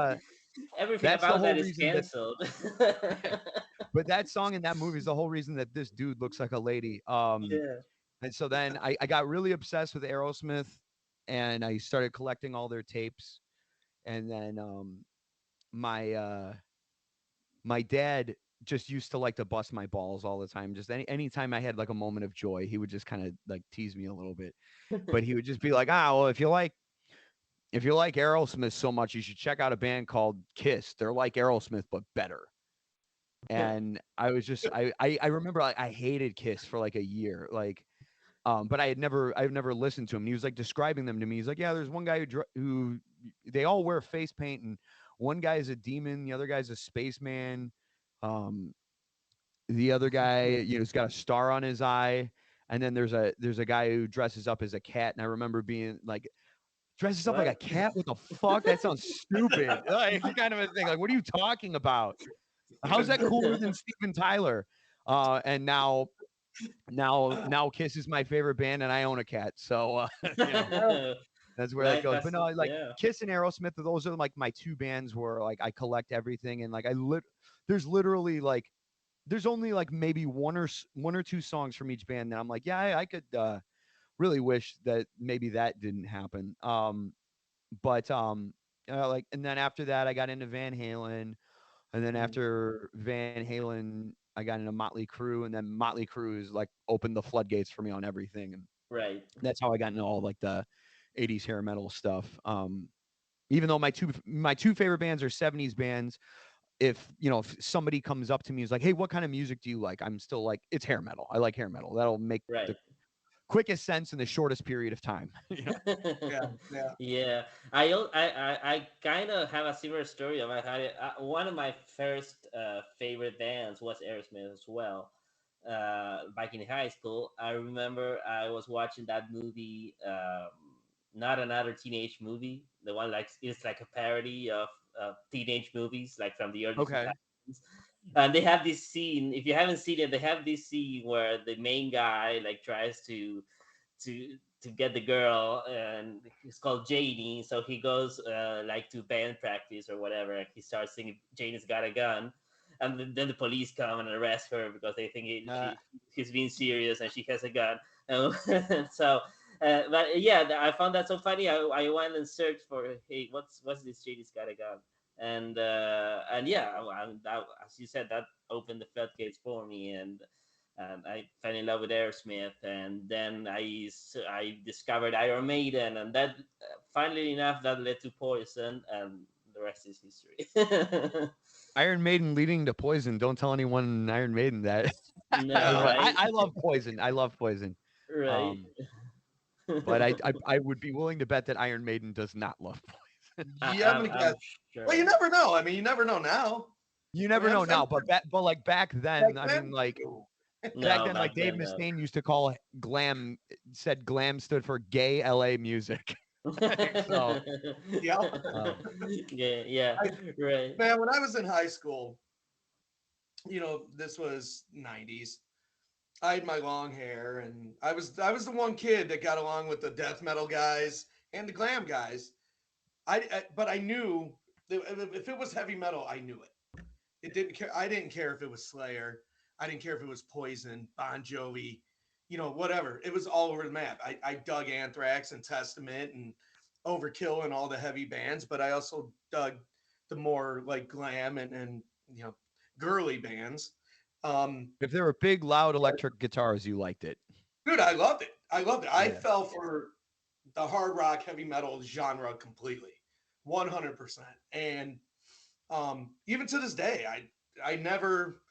everything that's the about whole that is reason that canceled. but that song in that movie is the whole reason that this dude looks like a lady. Yeah. And so then I got really obsessed with Aerosmith and I started collecting all their tapes. And then my my dad just used to like to bust my balls all the time. Just anytime I had like a moment of joy, he would just kind of like tease me a little bit. But he would just be like, well, if you like Aerosmith so much, you should check out a band called Kiss. They're like Aerosmith, but better. And I was just I remember like I hated Kiss for like a year. Like but I've never listened to him. And he was like describing them to me. He's like, yeah, there's one guy who they all wear face paint, and one guy's a demon, the other guy's a spaceman, um, the other guy, has got a star on his eye, and then there's a guy who dresses up as a cat. And I remember being like, dresses up like a What? cat? What the fuck? That sounds stupid. Like kind of a thing. Like, what are you talking about? How's that cooler than Steven Tyler? And now Kiss is my favorite band, and I own a cat, so that's where that Right. goes. But no, like Yeah. Kiss and Aerosmith, those are like my two bands where like I collect everything, and like there's literally like there's only like maybe one or two songs from each band that I'm like, yeah, I could really wish that maybe that didn't happen. But like, and then after that, I got into Van Halen, and then Mm. after Van Halen, I got into Motley Crue, and then Motley Crue is like opened the floodgates for me on everything, and Right. that's how I got into all like the '80s hair metal stuff. Even though my two favorite bands are '70s bands, if somebody comes up to me and is like, "Hey, what kind of music do you like?" I'm still like, "It's hair metal. I like hair metal. That'll make Right. the quickest sense in the shortest period of time." Yeah, yeah. Yeah, I kind of have a similar story. About how one of my first favorite bands was Aerosmith as well. Back in high school, I remember I was watching that movie, not another teenage movie. The one like it's like a parody of teenage movies, like from the early two Okay. thousands. And they have this scene. If you haven't seen it, they have this scene where the main guy like tries to get the girl, and it's called Janie. So he goes like to band practice or whatever, and he starts singing "Janie's Got a Gun," and then the police come and arrest her because they think Uh, he's being serious and she has a gun. So. But yeah, I found that so funny. I went and searched for, hey, what's this Janie's Got a Gun, and yeah, that, as you said, that opened the floodgates for me, and I fell in love with Aerosmith, and then I discovered Iron Maiden, and that finally enough that led to Poison, and the rest is history. Iron Maiden leading to Poison. Don't tell anyone Iron Maiden that. No, right, I love Poison. I love Poison. right. Um, but I would be willing to bet that Iron Maiden does not love Poison. Yeah, I'm gonna I'm guess. Well, you sure. never know. I mean, you never know now. You I never mean, know I'm now, but like back back then, I then. mean, like back No, then, back like Dave then, no. Mustaine used to call glam, said glam stood for gay LA music. So, Yeah, um, Yeah, yeah, I, right. man. When I was in high school, this was '90s. I had my long hair, and I was the one kid that got along with the death metal guys and the glam guys. But I knew that if it was heavy metal, I knew it. It didn't care. I didn't care if it was Slayer. I didn't care if it was Poison, Bon Jovi, whatever. It was all over the map. I dug Anthrax and Testament and Overkill and all the heavy bands, but I also dug the more like glam and girly bands. Um, if there were big, loud electric guitars, you liked it. dude, I loved it. I loved it. I Yeah. fell for the hard rock, heavy metal genre completely, 100%. And even to this day, I've never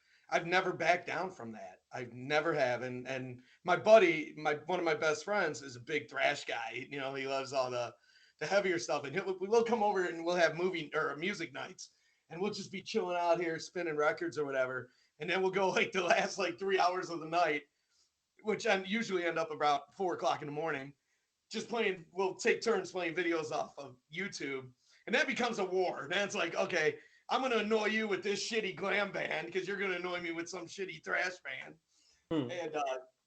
backed down from that. I never have. And my buddy, one of my best friends, is a big thrash guy. He loves all the heavier stuff, and we'll come over and we'll have movie or music nights, and we'll just be chilling out here, spinning records or whatever, and then we'll go like the last like 3 hours of the night which I usually end up about 4 o'clock in the morning, just playing. We'll take turns playing videos off of YouTube, and that becomes a war. And then it's like, okay, I'm gonna annoy you with this shitty glam band because you're gonna annoy me with some shitty thrash band. Hmm. And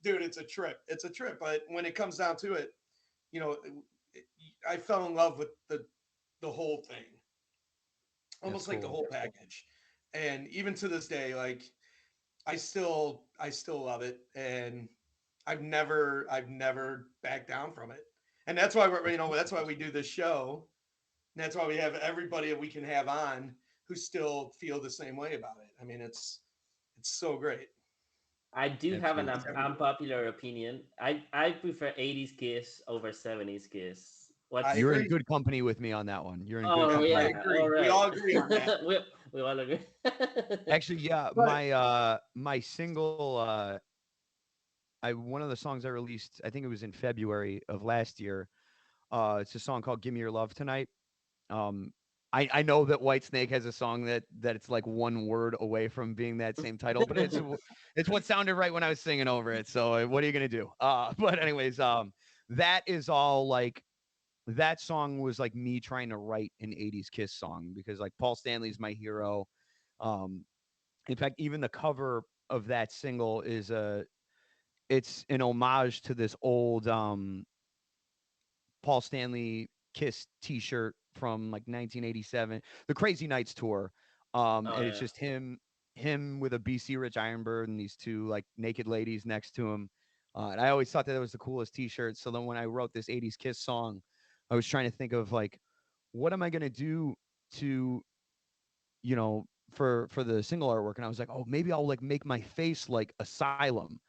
dude, it's a trip. It's a trip. But when it comes down to it, you know, I fell in love with the whole thing, That's almost like the cool. whole package. And even to this day, like I still love it, and I've never backed down from it. And that's why that's why we do this show. And that's why we have everybody that we can have on who still feel the same way about it. I mean, it's so great. I do have an Absolutely. unpopular opinion. I prefer 80s Kiss over 70s Kiss. I What's You're in agree. good company with me on that one. You're in good Oh Yep, I company. yeah, all agree. We right. all agree on that. We all agree. Actually, yeah, But my single I one of the songs I released, I think it was in February of last year. It's a song called "Give Me Your Love Tonight." Um, I know that Whitesnake has a song that it's like one word away from being that same title, but it's what sounded right when I was singing over it. So what are you gonna do? But anyways, that is all like that song was like me trying to write an '80s Kiss song because like Paul Stanley's my hero. Um, in fact, even the cover of that single is a it's an homage to this old Paul Stanley Kiss T-shirt from like 1987, the Crazy Nights tour. Oh And it's yeah. just him with a BC Rich Ironbird and these two like naked ladies next to him. And I always thought that was the coolest T-shirt. So then when I wrote this '80s Kiss song, I was trying to think of like, what am I gonna do to for the single artwork? And I was like, oh, maybe I'll like make my face like Asylum.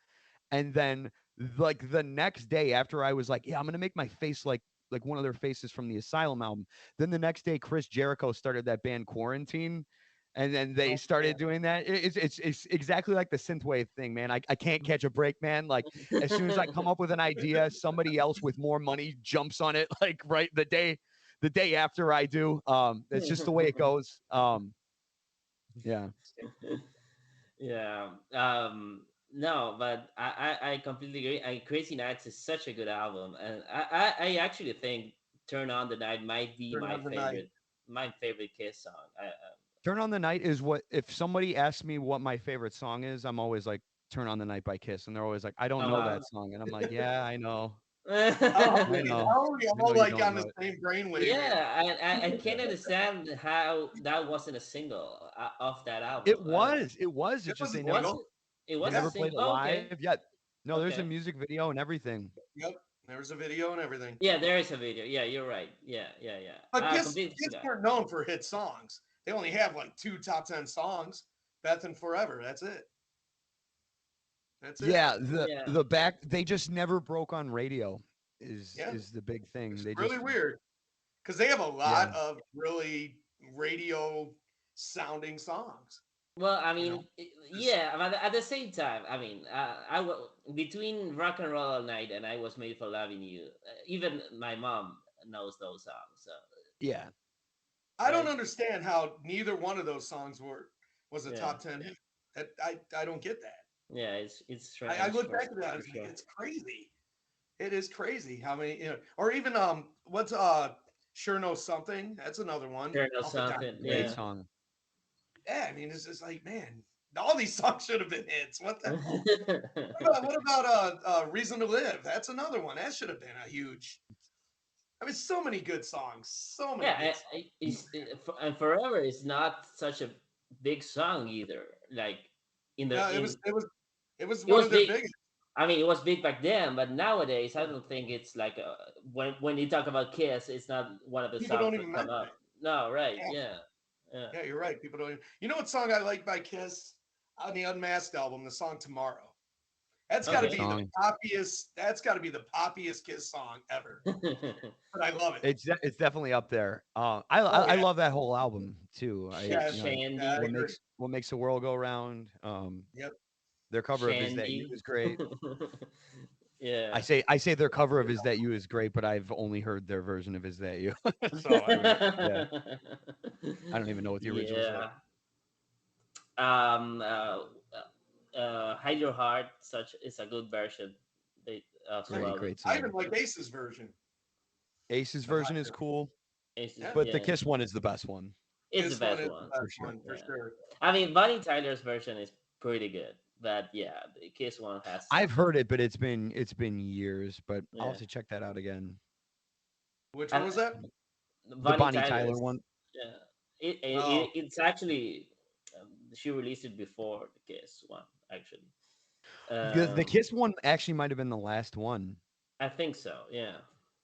And then like the next day after I was like, yeah, I'm gonna make my face like one of their faces from the Asylum album. Then the next day, Chris Jericho started that band Quarantine. And then they oh, started doing that. It's exactly like the synthwave thing, man. I can't catch a break, man. Like as soon as I come up with an idea, somebody else with more money jumps on it. Like right the day after I do. It's just the way it goes. Yeah. Yeah. No, but I completely agree. Crazy Nights is such a good album, and I actually think Turn on the Night might be turn on the night. my favorite Kiss song. Turn on the Night is what if somebody asks me what my favorite song is, I'm always like Turn on the Night by Kiss. And they're always like, I don't Oh know wow. that song. And I'm like, yeah, I know. How are I we? know. How are we I know all you like don't on the know it. same brainwave here? Yeah, I Yeah. can't understand how that wasn't a single of that album. It was. It was. It It's just was a Was it? single. It they was a Yeah. never played single. it Oh, okay, live yet. No, there's a okay. music video and everything. Yep. There was a video and everything. Yeah, there is a video. Yeah, you're right. Yeah, yeah, yeah. But I Kiss completely Kiss forgot. weren't known for hit songs. They only have like two top 10 songs. Beth and Forever. That's it. That's it. Yeah, Yeah. the back they just never broke on radio Yeah. is the big thing. It's They really just weird because they have a yeah. lot of really radio sounding songs. Well, I You know, mean, just yeah, but at the same time, I mean, between Rock and Roll All Night and I Was Made for Loving You, even my mom knows those songs. So, Yeah. I don't right? understand how neither one of those songs was a Yeah, top 10 hit. I don't get that. yeah, it's I strange look back at that. I for was like, sure. it's crazy. It is crazy how many, or even what's Sure Know Something. That's another one Sure, know off of something. Great Documentary. Yeah. song. Yeah, I mean, it's just like, man, all these songs should have been hits. What the hell? What about Reason to Live? That's another one. That should have been a huge. I mean, so many good songs. So many Yeah, good songs. and Forever is not such a big song either. Like in the No, in it was it one was of their big. biggest. I mean, it was big back then, but nowadays I don't think it's like when you talk about Kiss, it's not one of the People songs don't even that come mention up. it. No, right? Yeah, Yeah, yeah. yeah, you're right. People don't even. You know what song I like by Kiss on the Unmasked album? The song Tomorrow. That's got to Good Okay. be the song. poppiest. That's got to be the poppiest Kiss song ever. But I love it. It's definitely up there. Oh I yeah, love that whole album too. yeah, yeah. I Shandy, agree. What makes the world go round. Yep. Their cover of Is That You Shandy. is great. Yeah. I say their cover of Is That You is great, but I've only heard their version of Is That You. So I mean, yeah, I don't even know what the original's like. Yeah. Um. Uh, Hide Your Heart, such is a good version. They as Yeah, Great, well. great I even song. like Ace's version Ace's of version is Hydra. cool, Yeah, but the Yeah, Kiss one is the best one it's the this one best is the one. best for sure. one for Yeah, sure. I mean Bonnie Tyler's version is pretty good, but yeah, the Kiss one has I've something. heard it, but it's been years. But I'll have Yeah, to check that out again. Which one and was that? The Bonnie Bonnie Tyler Tyler's. one. Yeah, Oh, it's actually she released it before the Kiss one actually. The Um, Kiss one actually might have been the last one. I think so. Yeah.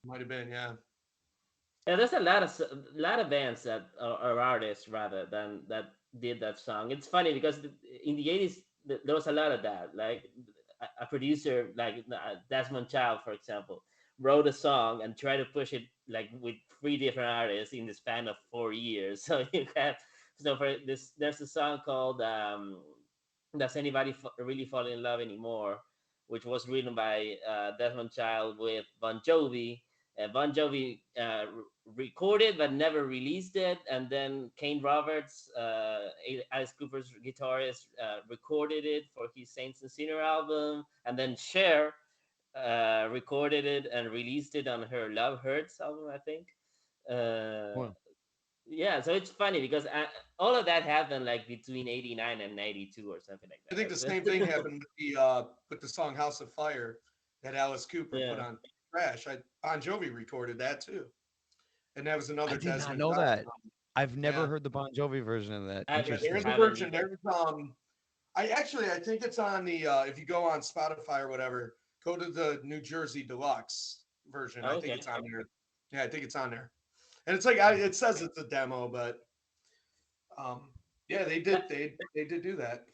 might have been. Yeah, Yeah, there's a lot of bands that are artists rather than that did that song. It's funny because in the 80s there was a lot of that. Like a producer like Desmond Child, for example, wrote a song and tried to push it like with three different artists in the span of 4 years. So you have so for this there's a song called "Does Anybody Really Fall in Love Anymore," which was written by Desmond Child with Bon Jovi. Bon Jovi recorded but never released it, and then Kane Roberts, Alice Cooper's guitarist, recorded it for his Saints and Sinner album, and then Cher recorded it and released it on her Love Hurts album, I think. Uh, Well, yeah, so it's funny because all of that happened like between 89 and 92 or something like I think the same thing that. happened with the song "House of Fire" that Alice Cooper put Yeah. on Trash. Bon Jovi recorded that too, and that was I another did not Desmond know Child that. song. I've never Yeah, heard the Bon Jovi version of that. there is Interesting. a Haven't version. either. There's I think it's on the if you go on Spotify or whatever, go to the New Jersey Deluxe version. I think Okay. it's on there. Yeah, I think it's on there. And it's like it says it's a demo, but um, yeah, they did do that.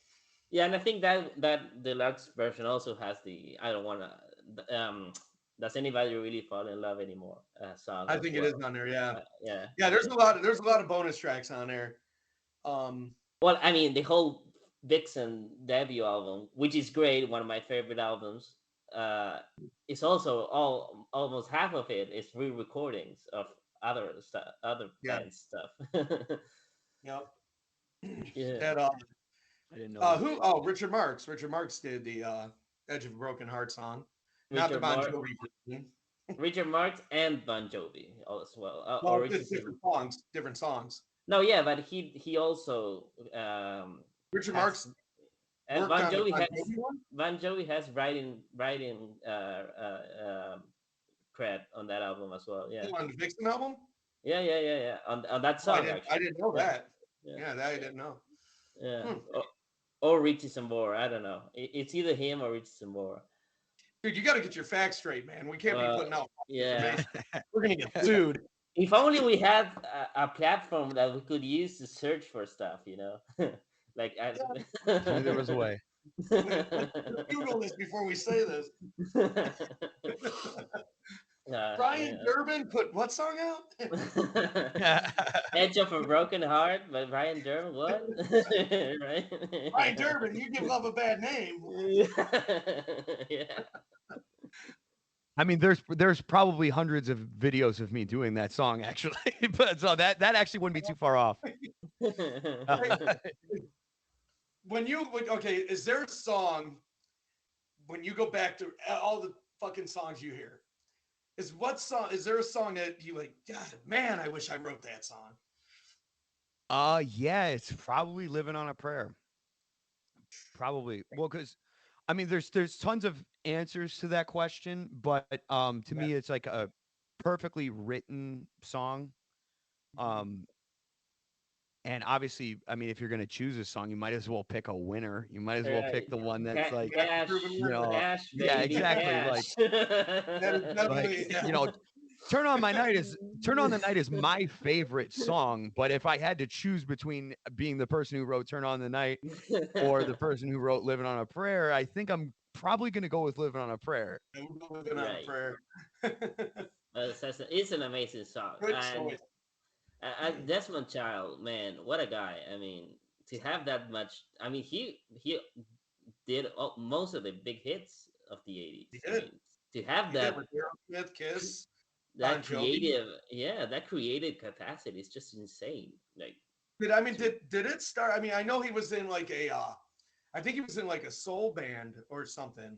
Yeah, and I think that deluxe version also has the I don't wanna does anybody really fall in love anymore song I as think it is well. on there. Yeah, Yeah, yeah. yeah. There's a lot of bonus tracks on there. Um, Well, I mean the whole Vixen debut album, which is great, one of my favorite albums. Uh, is also all almost half of it is re-recordings of other stuff, other yeah, band stuff. yep. Yeah, That I didn't know that. who? Oh, Richard Marx. Richard Marx did the "Edge of a Broken Heart" song, not the Richard Bon Mark, Jovi version. Richard Marx, and Bon Jovi as well, or Well, Richie it's different songs. Different songs. No, yeah, but he also Richard has Marx and worked on the Bon Jovi one. Bon Jovi has writing cred on that album as well. Yeah, Oh, on the Vixen album. yeah. On that Oh, song I actually. didn't know Yeah, that. yeah, Yeah, that I yeah, didn't know. yeah. Hmm. Or Richie Sambora. I don't know. It's either him or Richie Sambora. Dude, you got to get your facts straight, man. We can't be Uh, putting out yeah. information. We're gonna get sued. If only we had a platform that we could use to search for stuff, you know, like I. Yeah, If only there was a way. let's Google this before we say this. Brian Yeah. Durbin put what song out? Edge of a Broken Heart by Brian Durbin. What? Right? Brian Durbin, you give love a bad name. Yeah. I mean, there's probably hundreds of videos of me doing that song actually, but so that actually wouldn't be too far off. Okay, is there a song when you go back to all the fucking songs you hear? Is there a song that you like, God, man, I wish I wrote that song? Yeah, it's probably "Living on a Prayer." Probably. Well, because I mean, there's tons of answers to that question, but to Yeah. me, it's like a perfectly written song. Mhm. Um, and obviously, I mean, if you're gonna choose a song, you might as well pick a winner. You might as well pick Right. the one that's like, That's a Cash, proven you winner. know, cash, yeah, baby, exactly. cash. That is Like definitely yeah. you know, "Turn on the Night" is my favorite song. But if I had to choose between being the person who wrote "Turn on the Night" or the person who wrote "Living on a Prayer," I think I'm probably gonna go with "Living on a Prayer." We're living on a Right. prayer. It's an amazing song, Good and choice. Desmond Child, man, what a guy! I mean, to have that much, I mean, he did most of the big hits of the '80s. He I did. mean, to have He did with Aerosmith, Kiss, Bon that Jovi. creative, yeah, that creative capacity is just insane. Like, Did I mean to, did it start? I mean, I know he was in like I think he was in like a soul band or something.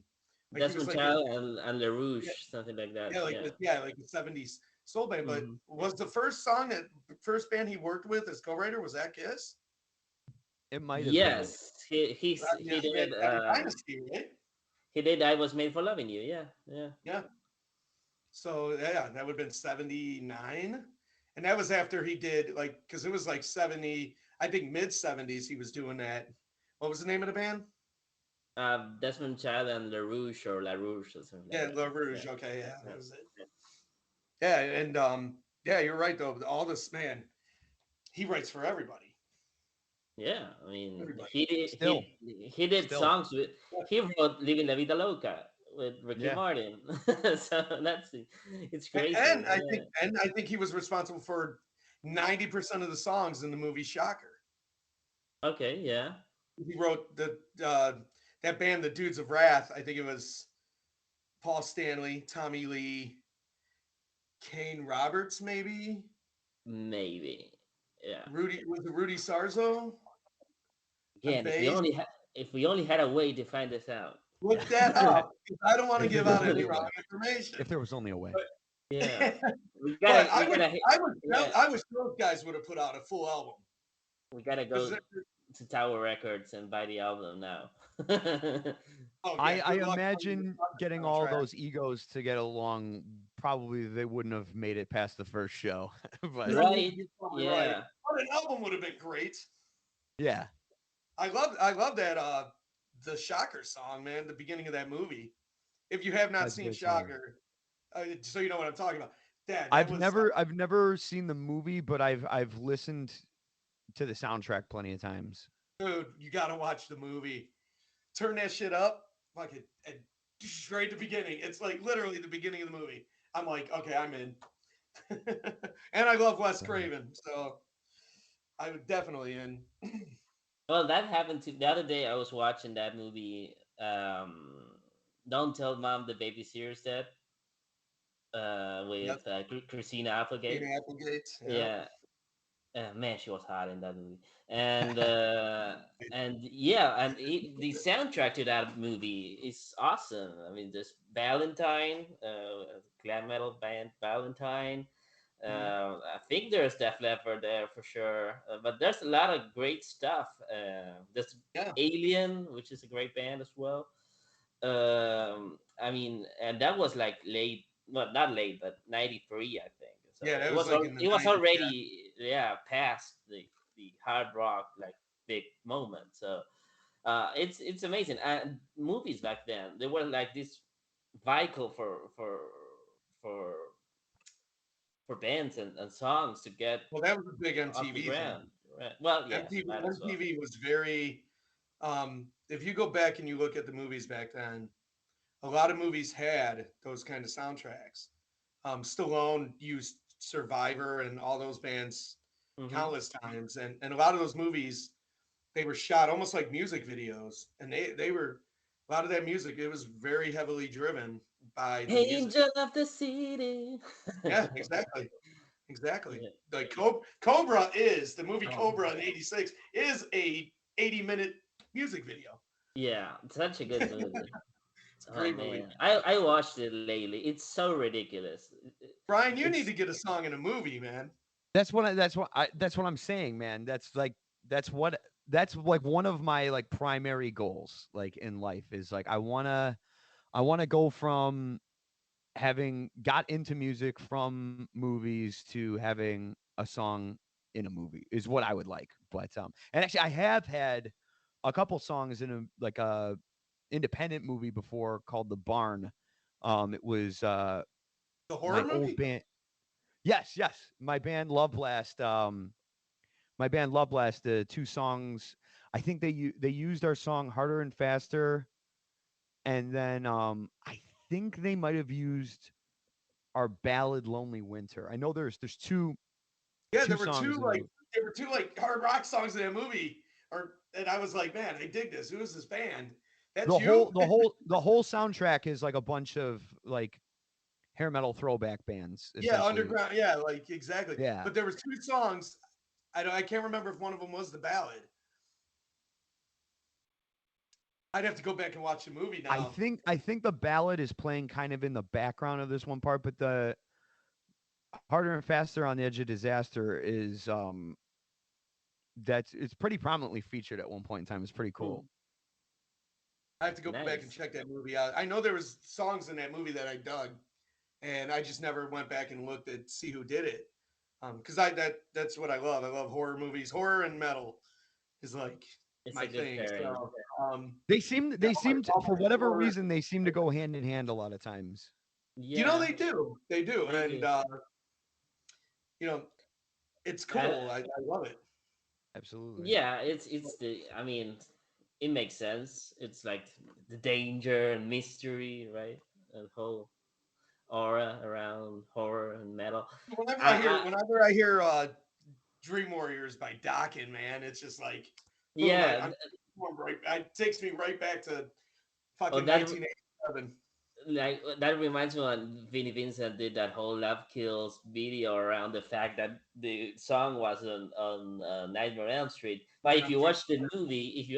Like he was Desmond like in Child and yeah, LaRouche, something like that. yeah, like Yeah. like the '70s soul band. But Hmm. was the first song that first band he worked with as co-writer was that Kiss? It might have been. Yes, he did. That was Dynasty, right? He did. I was made for loving you. Yeah, yeah. Yeah. So yeah, that would have been '79, and that was after he did like because it was like '70. I think mid '70s he was doing that. What was the name of the band? Desmond Child and LaRouche or LaRouche or something like Yeah, that. La Yeah, Rouge. Okay, yeah, yeah, that was it. yeah. Yeah, and yeah, you're right though. All this man, he writes for everybody. Yeah, I mean, Everybody. Still, he did still. songs with. He wrote "Living La Vida Loca" with Ricky Yeah. Martin. So that's it's And, crazy. and I think he was responsible for 90% of the songs in the movie Shocker. Okay, yeah. He wrote the that band, the Dudes of Wrath. I think it was Paul Stanley, Tommy Lee, Kane Roberts, maybe Maybe. Yeah. Rudy was it Rudy Sarzo on Again, bass. if we only had a way to find this out. Look that up because I don't want to If there give was out only any a wrong way. information. If there was only a way. But, Yeah. but I We would, gotta yeah, I wish those guys would have put out a full album we gotta because go to Tower Records and buy the album now. oh yeah, I good luck finding the imagine getting all soundtrack. those egos to get along. Probably they wouldn't have made it past the first show, but No, Right? you're probably right. Yeah. But an album would have been great. yeah, I love that the Shocker song, man, the beginning of that movie. If you have not that's a seen good song. Shocker, so you know what I'm talking about. That was I've never seen the movie, but I've listened to the soundtrack plenty of times. dude, you got to watch the movie. Turn that shit up like it straight to beginning. It's like literally the beginning of the movie. I'm like, okay, I'm in. And I love Wes So, Craven, so I would definitely in. Well, that happened to the other day. I was watching that movie. Don't tell mom the babysitter's dead. Yep, With Christina Applegate. Tina Applegate. Yeah. Yeah, man, she was hot in that movie, and yeah, and the soundtrack to that movie is awesome. I mean, this Valentine, glam metal band Valentine. Mhm. I think there's Def Leppard there for sure, but there's a lot of great stuff. There's Yeah. Alien, which is a great band as well. I mean, and that was like late, well, not late, but '93, I think. So Yeah, that was like in the it was 90s. Yeah. already, yeah, past the hard rock like big moment. So it's amazing. And movies back then, they were like this vehicle for for bands and songs to get Well, that was a big off the MTV thing. ground. Right. Well, yes, MTV, that as well. MTV was very. If you go back and you look at the movies back then, a lot of movies had those kind of soundtracks. Stallone used Survivor and all those bands Hmm. countless times, and a lot of those movies they were shot almost like music videos, and they were a lot of that music. It was very heavily driven by the music. Angel of the City. Yeah, exactly. Exactly. Yeah. Like Cobra is the movie Oh, Cobra in '86 is a 80-minute music video. yeah, such a good movie. It's a Oh great movie. man, I watched it lately. It's so ridiculous. Brian, you need It's to get a song in a movie, man. that's what I'm saying, man. That's what that's like one of my like primary goals like in life is like I want to go from having got into music from movies to having a song in a movie is what I would like. But and actually I have had a couple songs in a like a independent movie before called The Barn. It was The my horror old movie? band. Yes, yes, my band Love Blast. My band Love Blast. The two songs. I think they used our song Harder and Faster, and then I think they might have used our ballad Lonely Winter. I know there's Yeah, two songs in the movie. there were two like hard rock songs in that movie. And I was like, man, I dig this. Who is this band? That's The you? whole the whole the whole soundtrack is like a bunch of like hair metal throwback bands Yeah, essentially. underground. Yeah, like exactly. Yeah. But there was two songs. I can't remember if one of them was the ballad. I'd have to go back and watch the movie now. I think the ballad is playing kind of in the background of this one part, but the harder and faster on the edge of disaster is that's it's pretty prominently featured at one point in time. It's pretty Hmm. cool. I have to go back and Nice. check that movie out. I know there was songs in that movie that I dug, and I just never went back and looked at see who did it. Because that's what I love. I love horror movies. Horror and metal is like It's my a good thing. pairing. So yeah, They seem to, all for my whatever horror. reason they seem to go hand in hand a lot of times. Yeah, They do. They do, they and do. you know, it's I, cool. I love it. Absolutely. yeah, it's the. I mean, it makes sense. It's like the danger and mystery, right? And whole aura around horror and metal. I Whenever I hear Dream Warriors by Dokken, man, it's just like boom. yeah. I'm right. It takes me right back to Oh, fucking that 1987. that reminds me when Vinnie Vincent did that whole Love Kills video around the fact that the song was on Nightmare on Elm Street. But if I'm you Dream watch the movie, if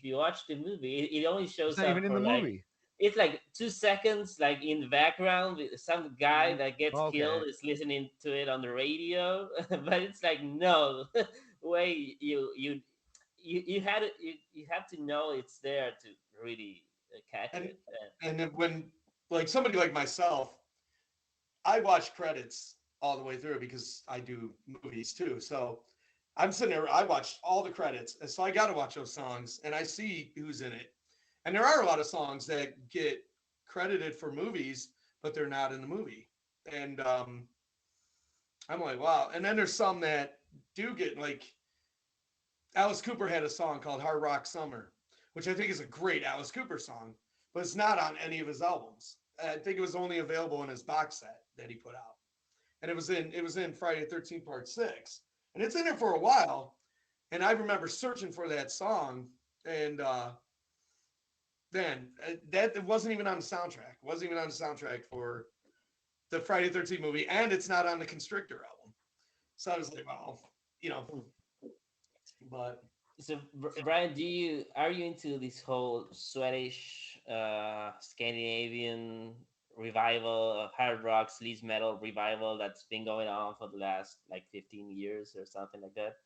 you watch the movie, it only It's shows not up even in the for like movie. it's like 2 seconds, like in the background, with some guy Mhm. that gets killed Okay. is listening to it on the radio. But it's like no way you had it. You have to know it's there to really catch and it. and then when like somebody like myself, I watch credits all the way through because I do movies too. So I'm sitting there, I watched all the credits, and so I got to watch those songs, and I see who's in it. And there are a lot of songs that get credited for movies, but they're not in the movie. And I'm like, wow. And then there's some that do get like Alice Cooper had a song called Hard Rock Summer, which I think is a great Alice Cooper song, but it's not on any of his albums. I think it was only available in his box set that he put out. And it was in Friday the 13th Part 6. And it's in there for a while. And I remember searching for that song, and then that it wasn't even on the soundtrack. It wasn't even on the soundtrack for the Friday the 13th movie, and it's not on the Constrictor album. So I was like, well, you know, but So, Brian, are you into this whole Swedish, Scandinavian revival of hard rock, sleaze metal revival that's been going on for the last like 15 years or something like that?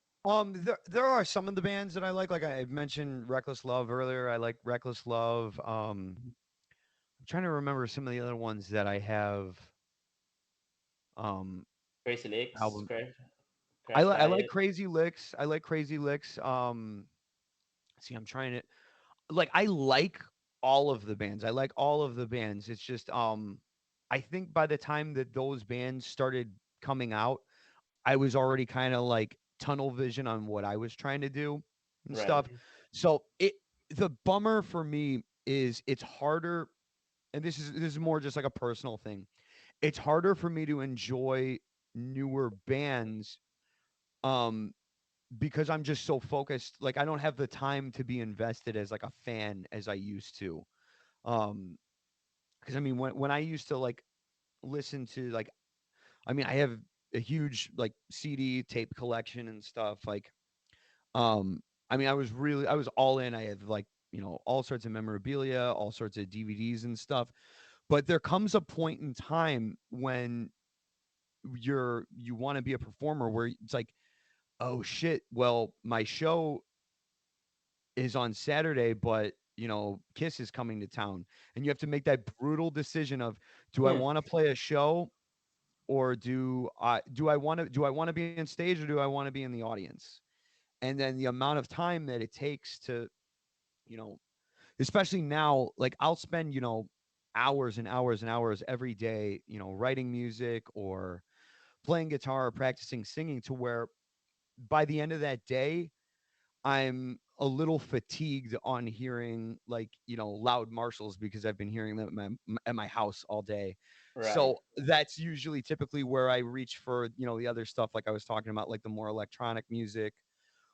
There are some of the bands that I like. Like I mentioned Reckless Love earlier. I like Reckless Love. I'm trying to remember some of the other ones that I have. Um, Crazy Licks, album. Crash I like Diet, Crazy Licks. I like Crazy Licks. See, I'm trying to like. I like all of the bands. I like all of the bands. It's just I think by the time that those bands started coming out, I was already kind of like tunnel vision on what I was trying to do and right? stuff. So the bummer for me is it's harder, and this is more just like a personal thing. It's harder for me to enjoy newer bands um because I'm just so focused. Like I don't have the time to be invested as like a fan as I used to. Um because I mean when I used to like listen to like I mean I have a huge like CD tape collection and stuff like I mean I was all in. I had like, all sorts of memorabilia, all sorts of DVDs and stuff. But there comes a point in time when you want to be a performer where it's like, oh shit, well, my show is on Saturday, but Kiss is coming to town, and you have to make that brutal decision of, do I Hmm. want to play a show, or do I want to be on stage, or do I want to be in the audience? And then the amount of time that it takes to, you know, especially now, like I'll spend, hours and hours and hours every day, writing music or playing guitar or practicing singing, to where by the end of that day, I'm a little fatigued on hearing like, loud Marshalls, because I've been hearing them at my house all day. Right. So that's usually typically where I reach for, the other stuff like I was talking about, like the more electronic music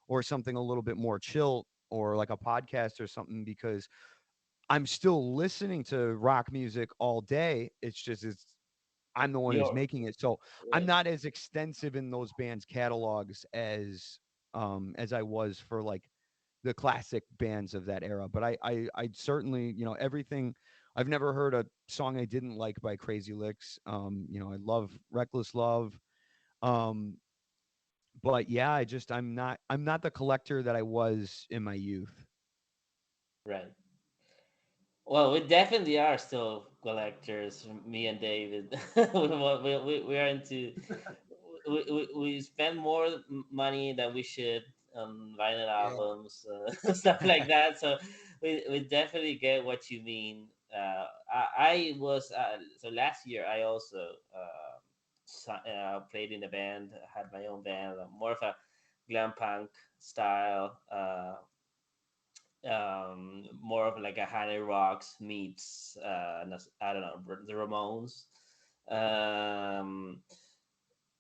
or something a little bit more chill, or like a podcast or something, because I'm still listening to rock music all day. It's just I'm the one who's You're making it. So I'm right. not as extensive in those bands' catalogs as I was for like the classic bands of that era. But I certainly, everything. I've never heard a song I didn't like by Crazy Licks. I love Reckless Love. Um, but yeah, I'm not the collector that I was in my youth. Right. Well, we definitely are still collectors, me and David. We are into we spend more money than we should on vinyl Yeah. albums, stuff like that. So we definitely get what you mean. I was so last year I also played in a band, had my own band, more of a glam punk style. More of like a Honey Rocks meets I don't know, the Ramones. Um,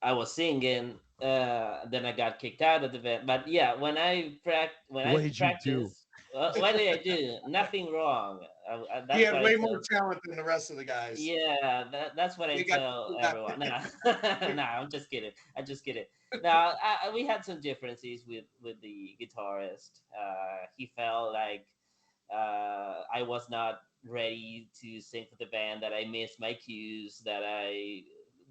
I was singing. Then I got kicked out of the band. But yeah, when What I did you do? practice, what did I do? Nothing wrong. He That's had what I way more tell. talent than the rest of the guys. That's what I They got tell that. everyone. No, no, I'm just kidding. I'm just kidding. Now, we had some differences with the guitarist. He felt like I was not ready to sing for the band. That I missed my cues. That I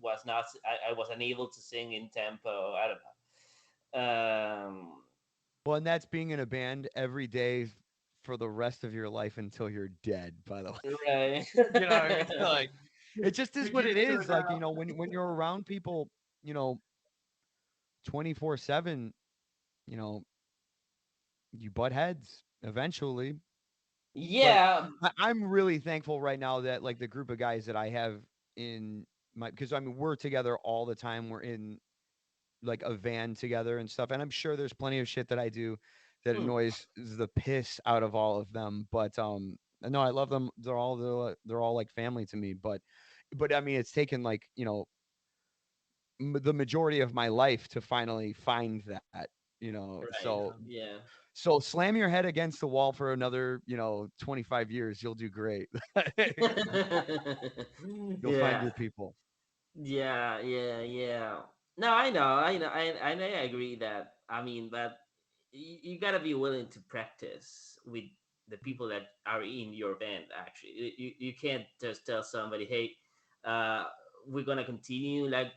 was unable to sing in tempo. I don't know. Well, and that's being in a band every day for the rest of your life until you're dead, by the way. Right. You know what I mean? Like, it just is To what get it to is. it Like, now. when you're around people, you know, 24/7, you know, you butt heads eventually. But Yeah. I'm really thankful right now that like the group of guys that I have in my, because I mean we're together all the time. We're in like a van together and stuff. And I'm sure there's plenty of shit that I do that Hmm. annoys the piss out of all of them. But no, I love them. They're all like family to me. But I mean, it's taken like the majority of my life to finally find that. Right. So Yeah. slam your head against the wall for another 25 years. You'll do great. You'll find Yeah. your people. Yeah. No, I agree that. I mean, but you gotta be willing to practice with the people that are in your band. Actually, you can't just tell somebody, "Hey, uh, we're gonna continue like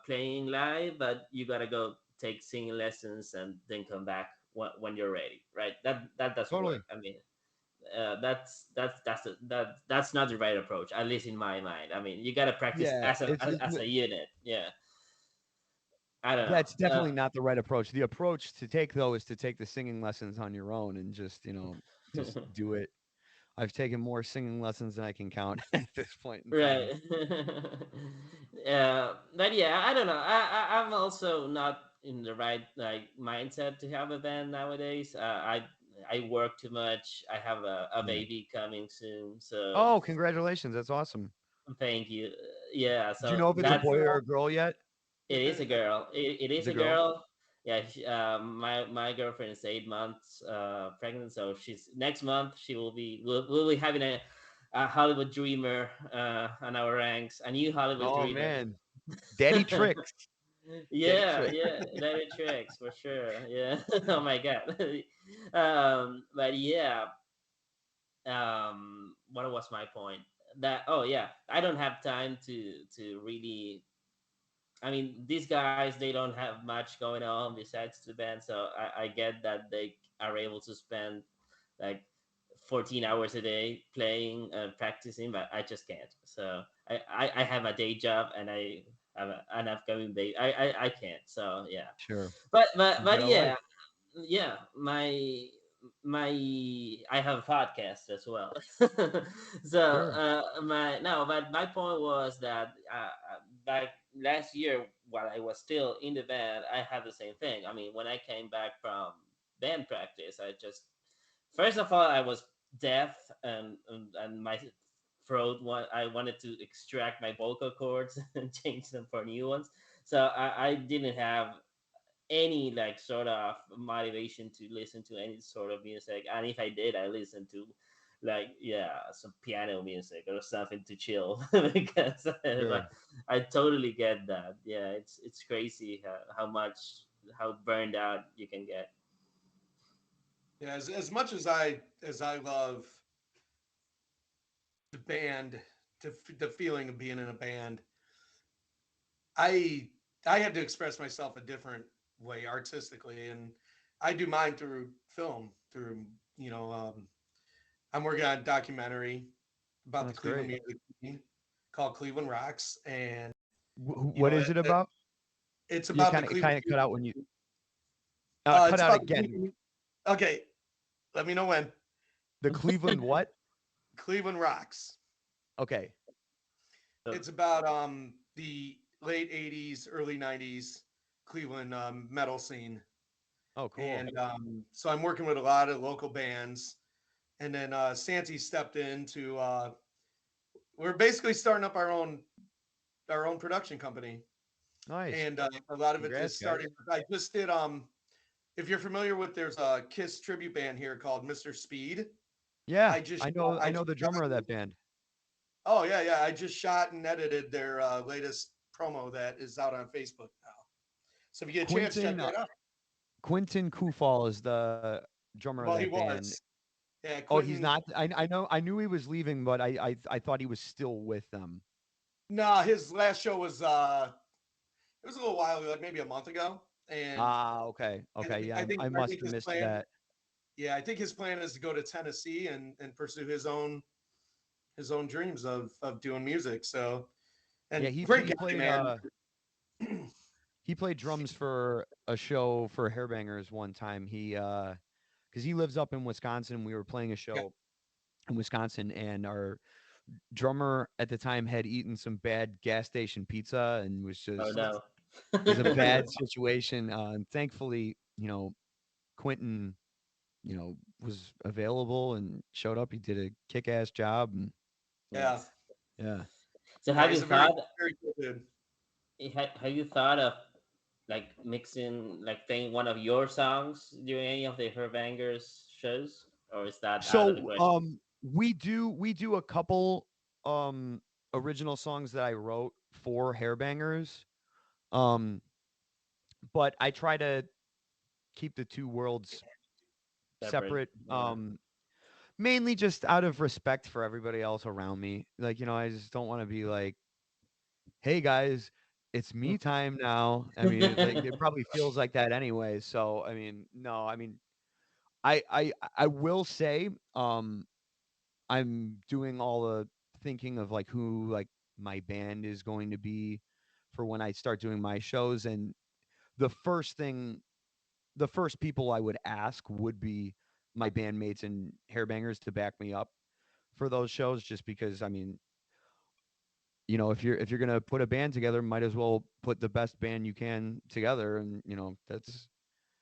playing live, but you gotta go take singing lessons and then come back when you're ready." Right? That doesn't work. Totally. I mean, that's not the right approach, at least in my mind. I mean, you got to practice Yeah, as a unit. Yeah, I don't know. that's definitely not the right approach. The approach to take though is to take the singing lessons on your own and just do it. I've taken more singing lessons than I can count at this point in time. Right. But yeah, I don't know. I'm also not in the right like mindset to have a band nowadays. I work too much. I have a Yeah. baby coming soon, so Oh, congratulations. That's awesome. thank you. Yeah, Do you so know if it's a that's boy or a girl yet? it is a girl. It It's is a a girl. girl. Yeah, my girlfriend is 8 months pregnant, so she's next month she will be we'll be having a Hollywood dreamer on our ranks, a new Hollywood Oh dreamer. man. Daddy tricks. Daddy Yeah, tricks. yeah, that it tricks for sure. Yeah. Oh my god. But yeah, what was my point? That oh yeah, I don't have time to really. I mean, these guys they don't have much going on besides the band, so I get that they are able to spend like 14 hours a day playing and practicing, but I just can't. So I have a day job and I have an upcoming baby. I can't. So yeah, Sure. You but got a life. yeah, my I have a podcast as well. So Sure. my no, but my point was that back last year while I was still in the band, I had the same thing. I mean, when I came back from band practice, I just first of all I was deaf and my throat. I wanted to extract my vocal cords and change them for new ones. So I didn't have any like sort of motivation to listen to any sort of music, and if I did, I listened to like yeah some piano music or something to chill because but Sure. I totally get that. Yeah, it's crazy how much how burned out you can get. Yeah, as much as I love the band, the feeling of being in a band, I I had to express myself a different way artistically, and I do mine through film, through you know, I'm working on a documentary about the That's Cleveland great. music scene called Cleveland Rocks, and you What know, is it about? it's You about the kind of it Cleveland. kind of cut out when you cut It's out about the again. Cleveland. Okay, let me know when. The Cleveland what? Cleveland Rocks. Okay. So, It's about the late '80s, early '90s Cleveland metal scene, Oh, cool. and so I'm working with a lot of local bands. And then Santi stepped in to. We're basically starting up our own production company, Nice. and a lot of it is Congrats, starting. guys. I just did. If you're familiar with, there's a Kiss tribute band here called Mr. Speed. Yeah, I just I shot, know. I I know just the shot, drummer of that band. oh yeah, yeah, I just shot and edited their latest promo that is out on Facebook now. So if you get a chance, check Quentin that out. Quentin Kufal is the drummer of Well, he that band. was. Yeah, Oh, he's Quentin. not. I know. I knew he was leaving, but I thought he was still with them. No, his last show was it was a little while ago, like maybe a month ago, and Ah, okay, and okay. Yeah, I think I I must think have his missed plan, that. yeah, I think his plan is to go to Tennessee and pursue his own dreams of doing music. So, Yeah, and great he guy, played man. he played drums for a show for Hairbangers one time. Because he lives up in Wisconsin. We were playing a Yeah. show in Wisconsin, and our drummer at the time had eaten some bad gas station pizza and was oh just no. it was a bad situation. And thankfully, Quentin, was available and showed up. He did a kick-ass job, and Yeah, Nice. yeah. So yeah, have he's you a very thought very cool dude. have you thought of like mixing like playing one of your songs during any of the Herbangers shows, or is that out of the So, question? we do a couple um original songs that I wrote for Hairbangers. Um, but I try to keep the two worlds Separate. separate. Yeah. Mainly just out of respect for everybody else around me. Like, I just don't want to be like, "Hey guys, it's me time now." I mean, like it probably feels like that anyway. So, I mean, no, I mean, I will say, I'm doing all the thinking of like who like my band is going to be for when I start doing my shows, and the first thing the first people I would ask would be my bandmates and Hairbangers to back me up for those shows, just because I mean, if you're gonna put a band together, might as well put the best band you can together, and that's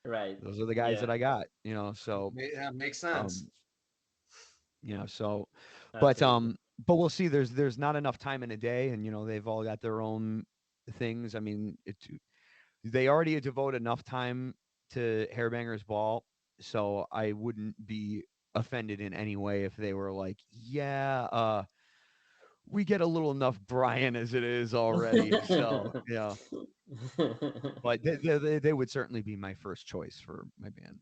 Right. those are the guys Yeah. that I got, so Yeah, makes sense. um so but Absolutely. we'll see. There's not enough time in a day, and they've all got their own things. I mean, they already devote enough time to Hairbangers Ball, so I wouldn't be offended in any way if they were like, yeah, we get a little enough Brian as it is already. So yeah, but they would certainly be my first choice for my band.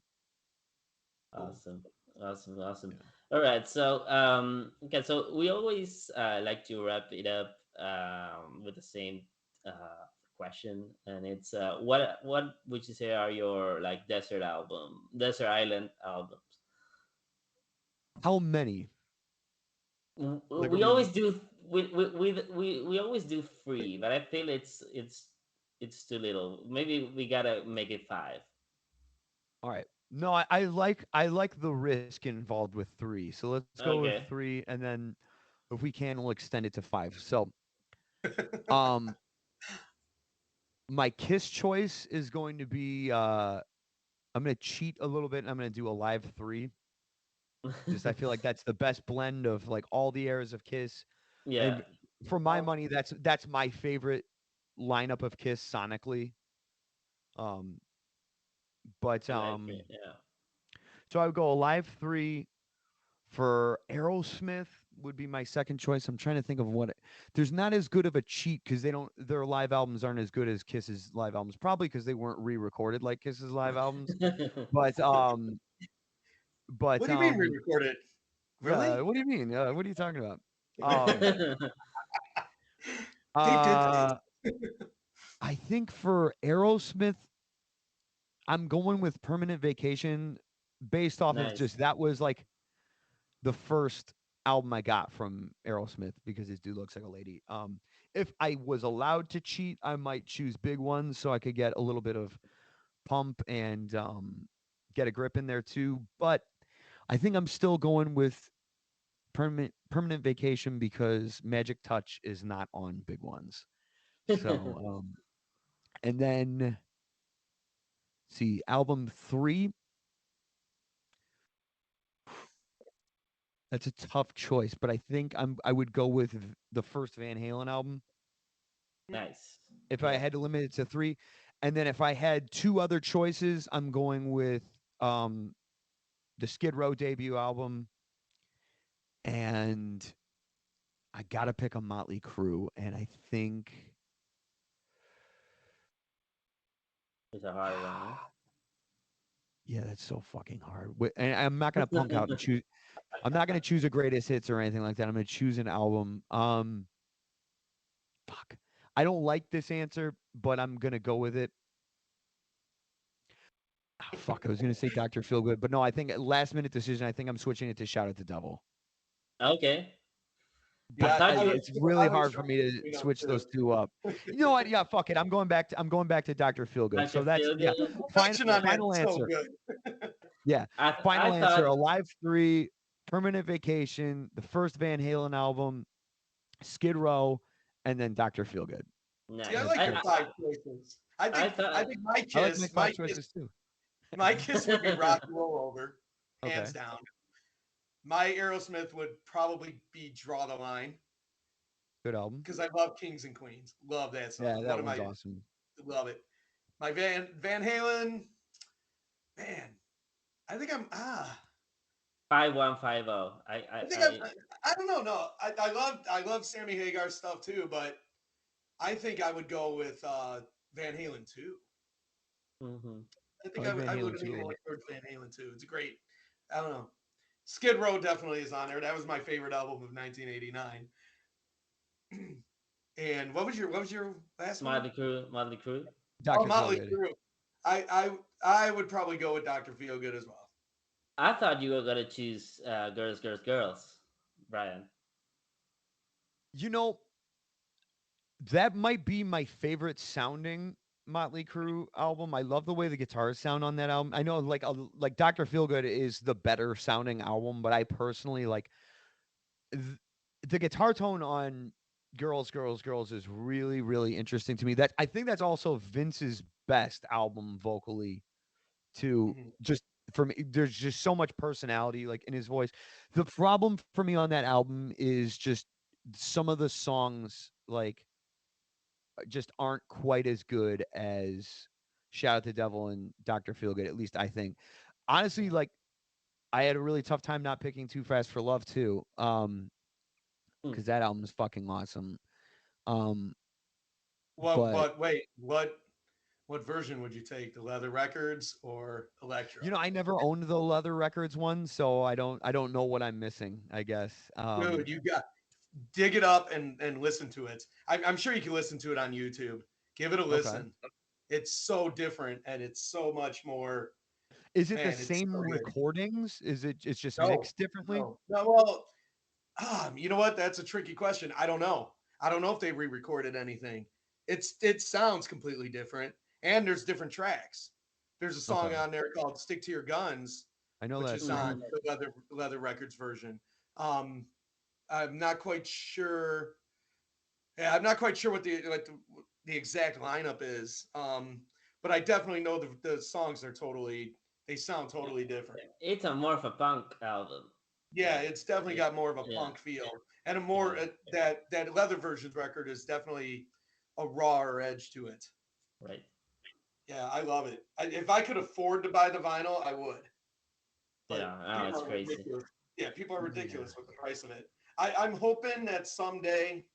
Cool. Awesome. Awesome. Awesome. Yeah. All right. So, okay. So we always like to wrap it up with the same question, and it's what would you say are your like desert island albums? How many? Like, are We we? always do we always do three, but I feel it's too little. Maybe we gotta make it five. All right. No, I like the risk involved with three. So let's go with Okay. three, and then if we can, we'll extend it to five. So, um, my Kiss choice is going to be I'm going to cheat a little bit, and I'm going to do a live three. Just I feel like that's the best blend of like all the eras of Kiss, Yeah, and for my money, that's my favorite lineup of Kiss sonically. Um, but I like it. Yeah. so I would go a live three for Aerosmith would be my second choice. I'm trying to think of there's not as good of a cheat because their live albums aren't as good as Kiss's live albums, probably because they weren't re-recorded like Kiss's live albums. But What But do you mean re-recorded? yeah, Really? what do you mean? What are you talking about? Um, They did this. uh, I think for Aerosmith, I'm going with Permanent Vacation based off of Nice. just that was like the first album I got from Aerosmith because this dude looks like a lady. If I was allowed to cheat, I might choose Big Ones so I could get a little bit of pump and get a grip in there too. But I think I'm still going with Permanent Vacation because Magic Touch is not on Big Ones. So and then see album 3. That's a tough choice, but I think I would go with the first Van Halen album Nice. if I Yeah. had to limit it to 3. And then if I had two other choices, I'm going with um the Skid Row debut album, and I got to pick a Motley Crue, and I think It's a hard one, yeah, that's so fucking hard. And I'm not going to punk out and choose I'm not going to choose a greatest hits or anything like that. I'm going to choose an album. Fuck. I don't like this answer, but I'm going to go with it. Oh, fuck, I was gonna say Dr. Feelgood, but no, I think last minute decision. I think I'm switching it to Shout at the Devil. huh? Okay. I Yeah, thought you were It's really I was hard for me to between them switch too. those two up. You know what? Yeah, fuck it. I'm going back to Dr. Feelgood. Dr. So that's Feel yeah. Good. Reflection on that Final is so answer. good. Yeah. I Final answer. thought Alive 3, Permanent Vacation, the first Van Halen album, Skid Row, and then Dr. Feelgood. See, I nice. That's like your good. five choices. I I think I thought think my I like my kiss, my five kiss, choices too. my kiss would be rock and roll over, Okay. hands down. My Aerosmith would probably be Draw the Line Good album. because I love Kings and Queens. Love that Yeah, song. One that of one's my awesome. love it. My Van Halen, man. I think I'm 5150. I think I don't know. No, I love Sammy Hagar stuff too, but I think I would go with Van Halen too. hmm I I think like Van I would Halen lean too a more lot. towards Van Halen too. It's a great. I don't know. Skid Row definitely is on there. That was my favorite album of 1989. And what was your last one? Motley Crue. Motley Crue. Oh, Dr. Motley Feelgood. Crue. I would probably go with Dr. Feelgood as well. I thought you were gonna choose Girls, Girls, Girls, Brian. You know, that might be my favorite sounding Motley Crue album. I love the way the guitars sound on that album. I know like Dr. Feelgood is the better sounding album, but I personally like th- the guitar tone on Girls Girls Girls is really really interesting to me. That I think that's also Vince's best album vocally to Mhm. just for me there's just so much personality like in his voice. The problem for me on that album is just some of the songs like just aren't quite as good as Shout at the Devil and Dr. Feelgood, at least I think. Honestly, like I had a really tough time not picking Too Fast for Love too. Hmm. Because that album is fucking awesome. Um, What? but But wait, what version would you take? The leather records or electro? I never owned the Leather Records one, so I don't know what I'm missing, I guess. Dude, you got dig it up and listen to it. I'm sure you can listen to it on YouTube. Give it a Okay. listen. It's so different and it's so much more. Is it the Man, it's same so good. recordings? It's just No, mixed differently? no. Well, you know what? That's a tricky question. I don't know. I don't know if they re-recorded anything. It sounds completely different, and there's different tracks. There's a Okay. song on there called "Stick to Your Guns," I know which that is song. on the Leather Records version. Um, I'm not quite sure. Yeah, I'm not quite sure what the exact lineup is. But I definitely know the songs are they sound totally different. It's a more of a punk album. Yeah, it's definitely It- got more of a yeah, punk feel, and a more yeah, that leather versions record is definitely a rawer edge to it. right. Yeah, I love it. If I could afford to buy the vinyl, I would. But Yeah, oh, people it's are crazy. ridiculous. Yeah, people are Yeah. ridiculous with the price of it. I'm hoping that someday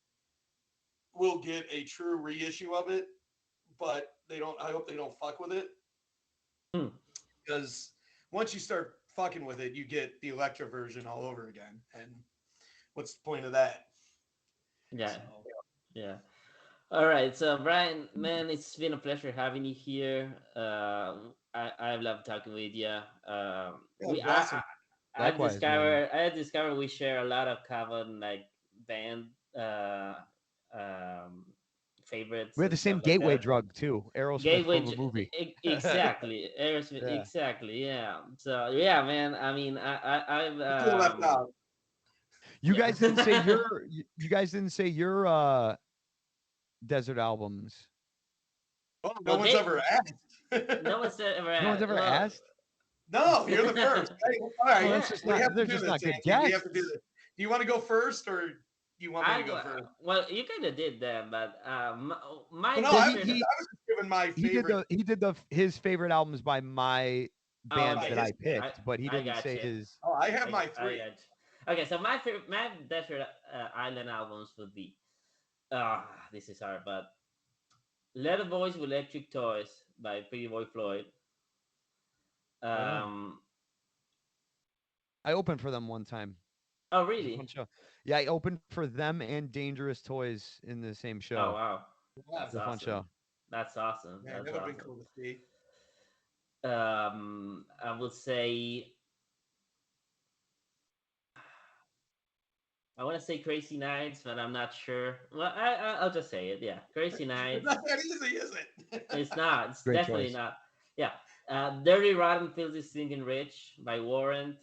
we'll get a true reissue of it, but they don't. I hope they don't fuck with it Hmm. because once you start fucking with it, you get the electro version all over again. And what's the point of that? Yeah, So yeah. All right, so Brian, man, it's been a pleasure having you here. I love talking with you. yeah, it was awesome. Likewise, man. I discovered we share a lot of common like band uh, um, favorites We had and the stuff same like gateway that. drug too. Aerosmith Gateway, from a movie. exactly, Aerosmith, Yeah. exactly, yeah. So yeah, man. I mean, I've You feel left out. You yeah. guys didn't say you guys didn't say your desert albums. Oh, no Well, one's they ever asked. no one's ever No one's had. ever Well, asked. No, you're the first. Hey, all Oh, right, yeah. we have to there's do just this, not good Andy. We have to do guests. this. Do you want to go first, or do you want me to I go first? well, you kind of did that, but my Well, no, Well, I he was desert. just, he I was just giving my he did favorite. his favorite albums by my Oh, bands By that okay. his I band. I picked, but he I didn't got say you. his. Oh, I have my I three. got you. Okay, so my desert island albums would be this is hard, but Little Boys with Electric Toys by Pretty Boy Floyd. Right on. Um, I opened for them one time. oh It was a fun really? show. Yeah, I opened for them and Dangerous Toys in the same Oh show. wow, Yeah, It that's was a fun awesome. show. That's awesome. man, That's that would have been awesome. cool to see. I would say I want to say Crazy Nights, but I'm not sure. Well, I'll just say it. Yeah, Crazy It's Nights. not that easy, is It's it? not. It's Great definitely choice. not. Yeah. Dirty Rotten Filthy Stinking Rich by Warrant.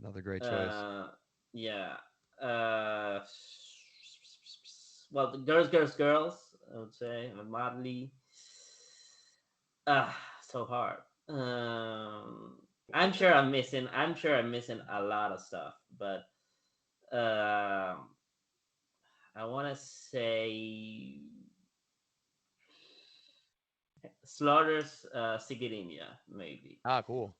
Another great choice. Uh, yeah. Uh, well, the Girls. I would say Motley. So hard. I'm sure I'm missing. I'm sure I'm missing a lot of stuff, but I want to say Slaughter's Sigirinia, maybe. Ah, cool.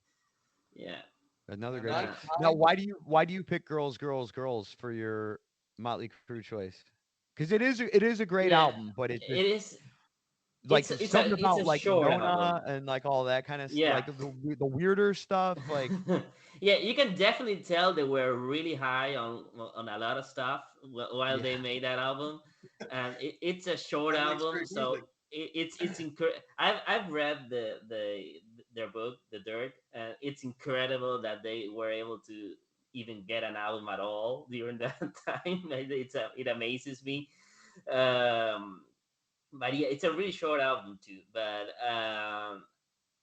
Yeah. Another And great choice. Uh, Now, why do you pick Girls for your Motley Crue choice? Because it is a great yeah. album, but it just It is. like there's something It's about a like short album. Nona and like all that kind of Yeah. like the weirder stuff. Like Yeah, you can definitely tell they were really high on a lot of stuff while yeah, they made that album, and it's a short That makes album, great so music. it's incredible. I've read their book, The Dirt, and it's incredible that they were able to even get an album at all during that time. It amazes me. Um, but yeah, it's a really short album too. But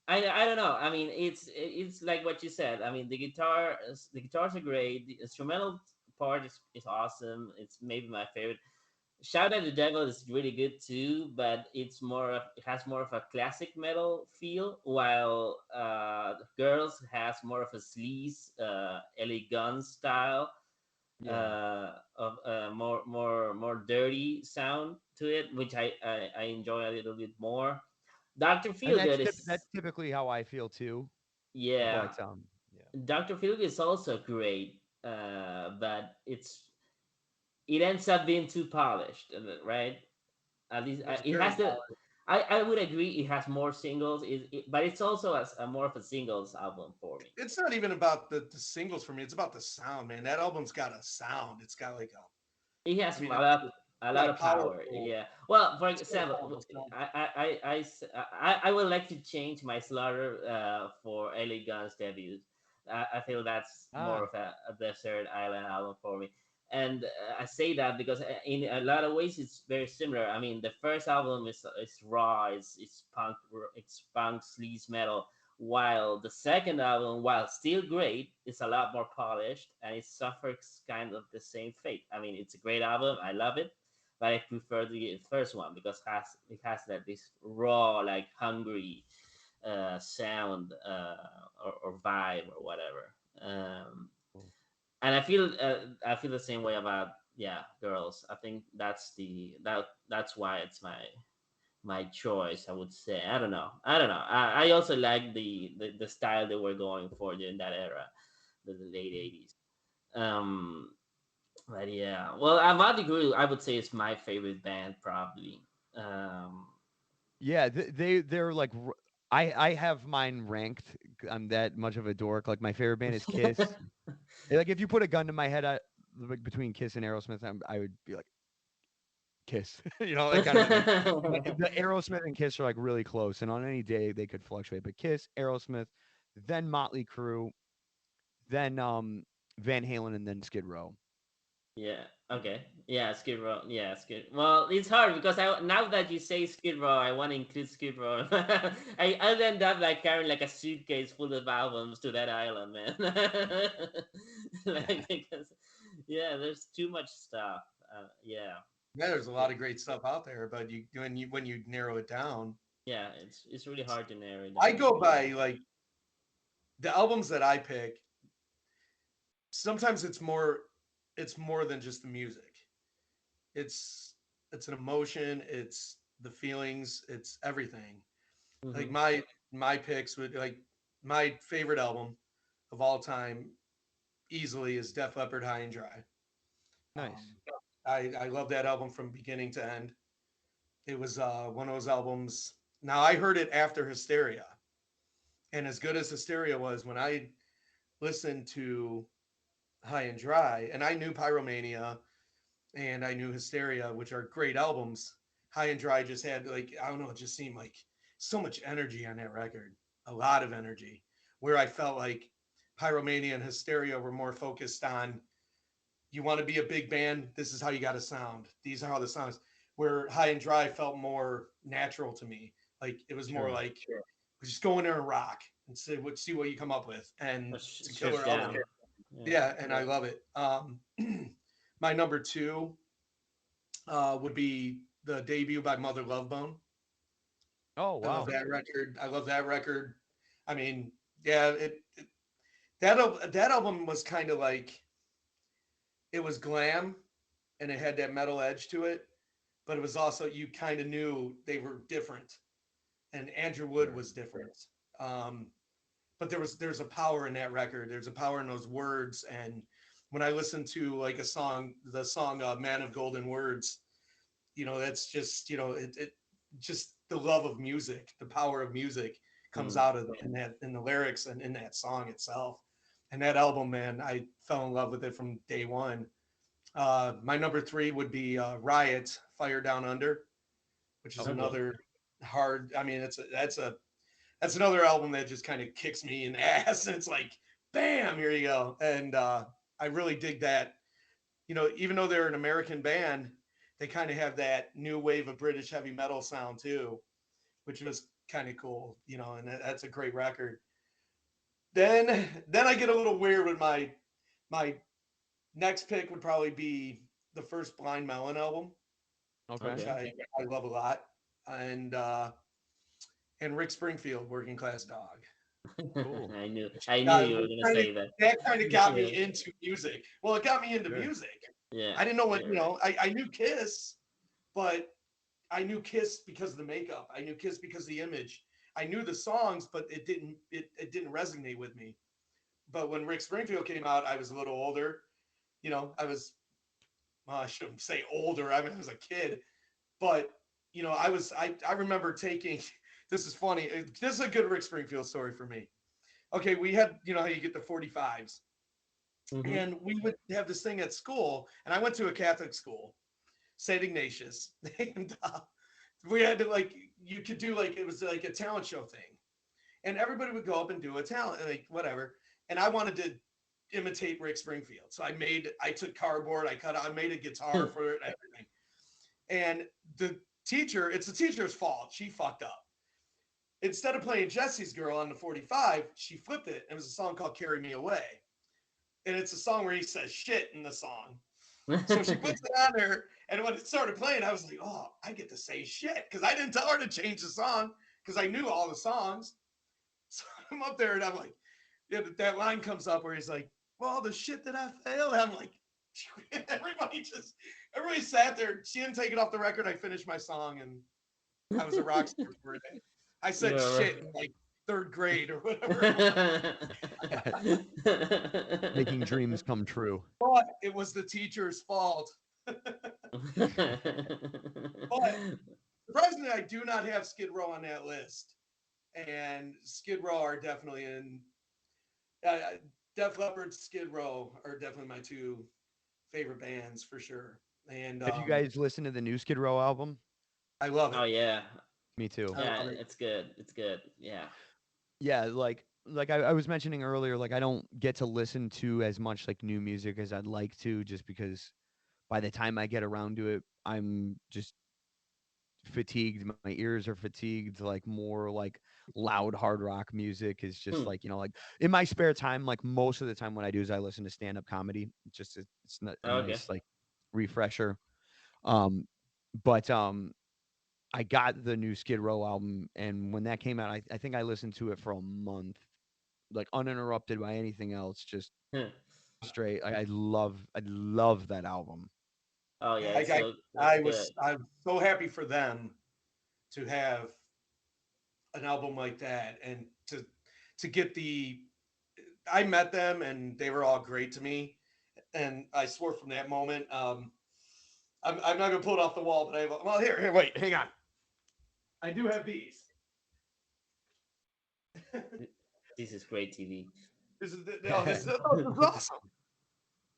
I don't know. I mean, it's like what you said. I mean, the guitars are great. The instrumental part is awesome. It's maybe my favorite. Shout at the Devil is really good too, but it has more of a classic metal feel, while Girls has more of a sleaze, LA Gun style, yeah. of more dirty sound to it, which I enjoy a little bit more. Doctor And Feelgood that's is typically how I feel too. yeah. But yeah, Doctor Feelgood is also great, but it ends up being too polished, right? At least It's it very has the. polished. I would agree it has more singles, but it's also a more of a singles album for me. It's not even about the singles for me. It's about the sound, man. That album's got a sound. It's got like a, It I has mean, a it's lot got a of power. powerful, Yeah. Well, for it's got a example, powerful sound. I would like to change my Slaughter for Ellie Gunn's debut. I feel that's more ah, of a desert island album for me. And I say that because in a lot of ways it's very similar. I mean, the first album is raw, it's punk sleaze metal, while the second album, while still great, is a lot more polished and it suffers kind of the same fate. I mean, it's a great album, I love it, but I prefer the first one because it has that this raw, like hungry sound or vibe or whatever. cool. And I feel the same way about yeah Girls. I think that's why it's my choice. I would say I don't know. I also like the style they were going for during that era, the late '80s. Um, but yeah, well, Motley Crue I would say is my favorite band probably. Um, Yeah, they're like I have mine ranked. I'm that much of a dork. Like my favorite band is Kiss. Like if you put a gun to my head, like between Kiss and Aerosmith, I would be like Kiss. Like kind of thing. The Aerosmith and Kiss are like really close, and on any day they could fluctuate. But Kiss, Aerosmith, then Motley Crue, then Van Halen, and then Skid Row. Yeah. Okay. Yeah, Skid Row. Yeah, Skid. Well, it's hard because now that you say Skid Row, I want to include Skid Row. I'll end up like carrying like a suitcase full of albums to that island, man. Like because, yeah, there's too much stuff. Yeah, Yeah, there's a lot of great stuff out there, but when you narrow it down, yeah. It's really hard to narrow it I down. go by like the albums that I pick. Sometimes it's more than just the music. It's it's an emotion, it's the feelings, it's everything. Like Hmm. my picks would like my favorite album of all time easily is Def Leppard High and Dry. Um, Nice. I love that album from beginning to end. It was one of those albums. Now I heard it after Hysteria, and as good as Hysteria was, when I listened to High and Dry, and I knew Pyromania and I knew Hysteria, which are great albums. High and Dry just had like I don't know, it just seemed like so much energy on that record, a lot of energy. Where I felt like Pyromania and Hysteria were more focused on you want to be a big band, this is how you got to sound. These are how the songs. Where High and Dry felt more natural to me. Like it was more Sure. like just go in there and rock and see what you come up with. And it's a Stripped killer album. down. Yeah. Yeah, and I love it. My number two would be the debut by Mother Love Bone. Oh I love wow. that record. I love that record. I mean, yeah, that album was kind of like it was glam and it had that metal edge to it, but it was also you kind of knew they were different, and Andrew Wood Sure. was different. Um, but there's a power in that record. There's a power in those words, and when I listen to like the song "Man of Golden Words," that's just it just the love of music, the power of music comes Mm. out of in the lyrics and in that song itself. And that album, man, I fell in love with it from day one. My number three would be Riot, Fire Down Under, which is Okay. another hard. I mean, that's another album that just kind of kicks me in the ass, and it's like, bam, here you go. And I really dig that. Even though they're an American band, they kind of have that new wave of British heavy metal sound too, which was kind of cool. And that's a great record. Then I get a little weird with my next pick would probably be the first Blind Melon album, Okay. which Okay. I love a lot, and Rick Springfield, Working Class Dog. Cool. I knew Uh, you were which gonna kind of say that. that kind of got Yeah. me into music. Well, it got me into Sure. music. Yeah. I didn't know what I knew Kiss, but I knew Kiss because of the makeup. I knew Kiss because of the image. I knew the songs, but it didn't resonate with me. But when Rick Springfield came out, I was a little older. I was well, I shouldn't say older. I mean, I was a kid, but I remember taking. This is funny. This is a good Rick Springfield story for me. Okay, we had how you get the 45s, Hmm. and we would have this thing at school, and I went to a Catholic school, St. Ignatius, and we had to like you could do like it was like a talent show thing, and everybody would go up and do a talent like whatever, and I wanted to imitate Rick Springfield, so I took cardboard, I made a guitar for it, and everything, and it's the teacher's fault. She fucked up. Instead of playing Jesse's Girl on the 45, she flipped it. It was a song called Carry Me Away. And it's a song where he says shit in the song. So she puts it on there. And when it started playing, I was like, oh, I get to say shit. Because I didn't tell her to change the song because I knew all the songs. So I'm up there and I'm like, yeah, that line comes up where he's like, well, the shit that I failed. I'm like, everybody sat there. She didn't take it off the record. I finished my song and I was a rock star for a day. I said You're shit in like third grade or whatever it was. Making dreams come true. But it was the teacher's fault. But surprisingly, I do not have Skid Row on that list. and Skid Row are definitely in. Uh, Def Leppard, Skid Row are definitely my two favorite bands for sure, and Have you guys listened to the new Skid Row album? I love Oh it. yeah, Me too. I yeah, love it. it's good. It's good. Yeah. Yeah, like I was mentioning earlier, like I don't get to listen to as much like new music as I'd like to, just because by the time I get around to it, I'm just fatigued. My ears are fatigued. Like more like loud hard rock music is just Hmm. like, like in my spare time, like most of the time what I do is I listen to stand up comedy. It's not a Okay. nice like refresher. Um, but I got the new Skid Row album, and when that came out, I think I listened to it for a month, like uninterrupted by anything else, just Hmm. straight. I love that album. Oh yeah, I, it's I, so good. I'm so happy for them to have an album like that and to get the. I met them and they were all great to me, and I swore from that moment. I'm not gonna pull it off the wall, but I have. Well, here, wait, hang on. I do have these. This is great TV. This is awesome.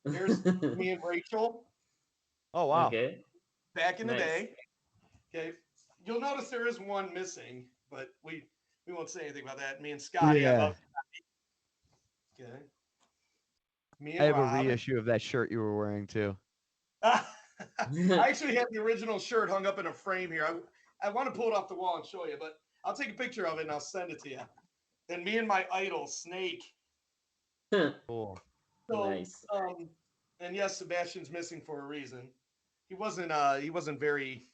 Here's me and Rachel Oh wow. Okay. back in the Nice. day. Okay, you'll notice there is one missing, but we won't say anything about that. Me and Scotty, I Yeah. love. Okay, me I and have a Rob. reissue of that shirt you were wearing too. I actually have the original shirt hung up in a frame here. I want to pull it off the wall and show you, but I'll take a picture of it and I'll send it to you. And me and my idol Snake. Cool. So, Nice. and yes, Sebastian's missing for a reason. He wasn't very.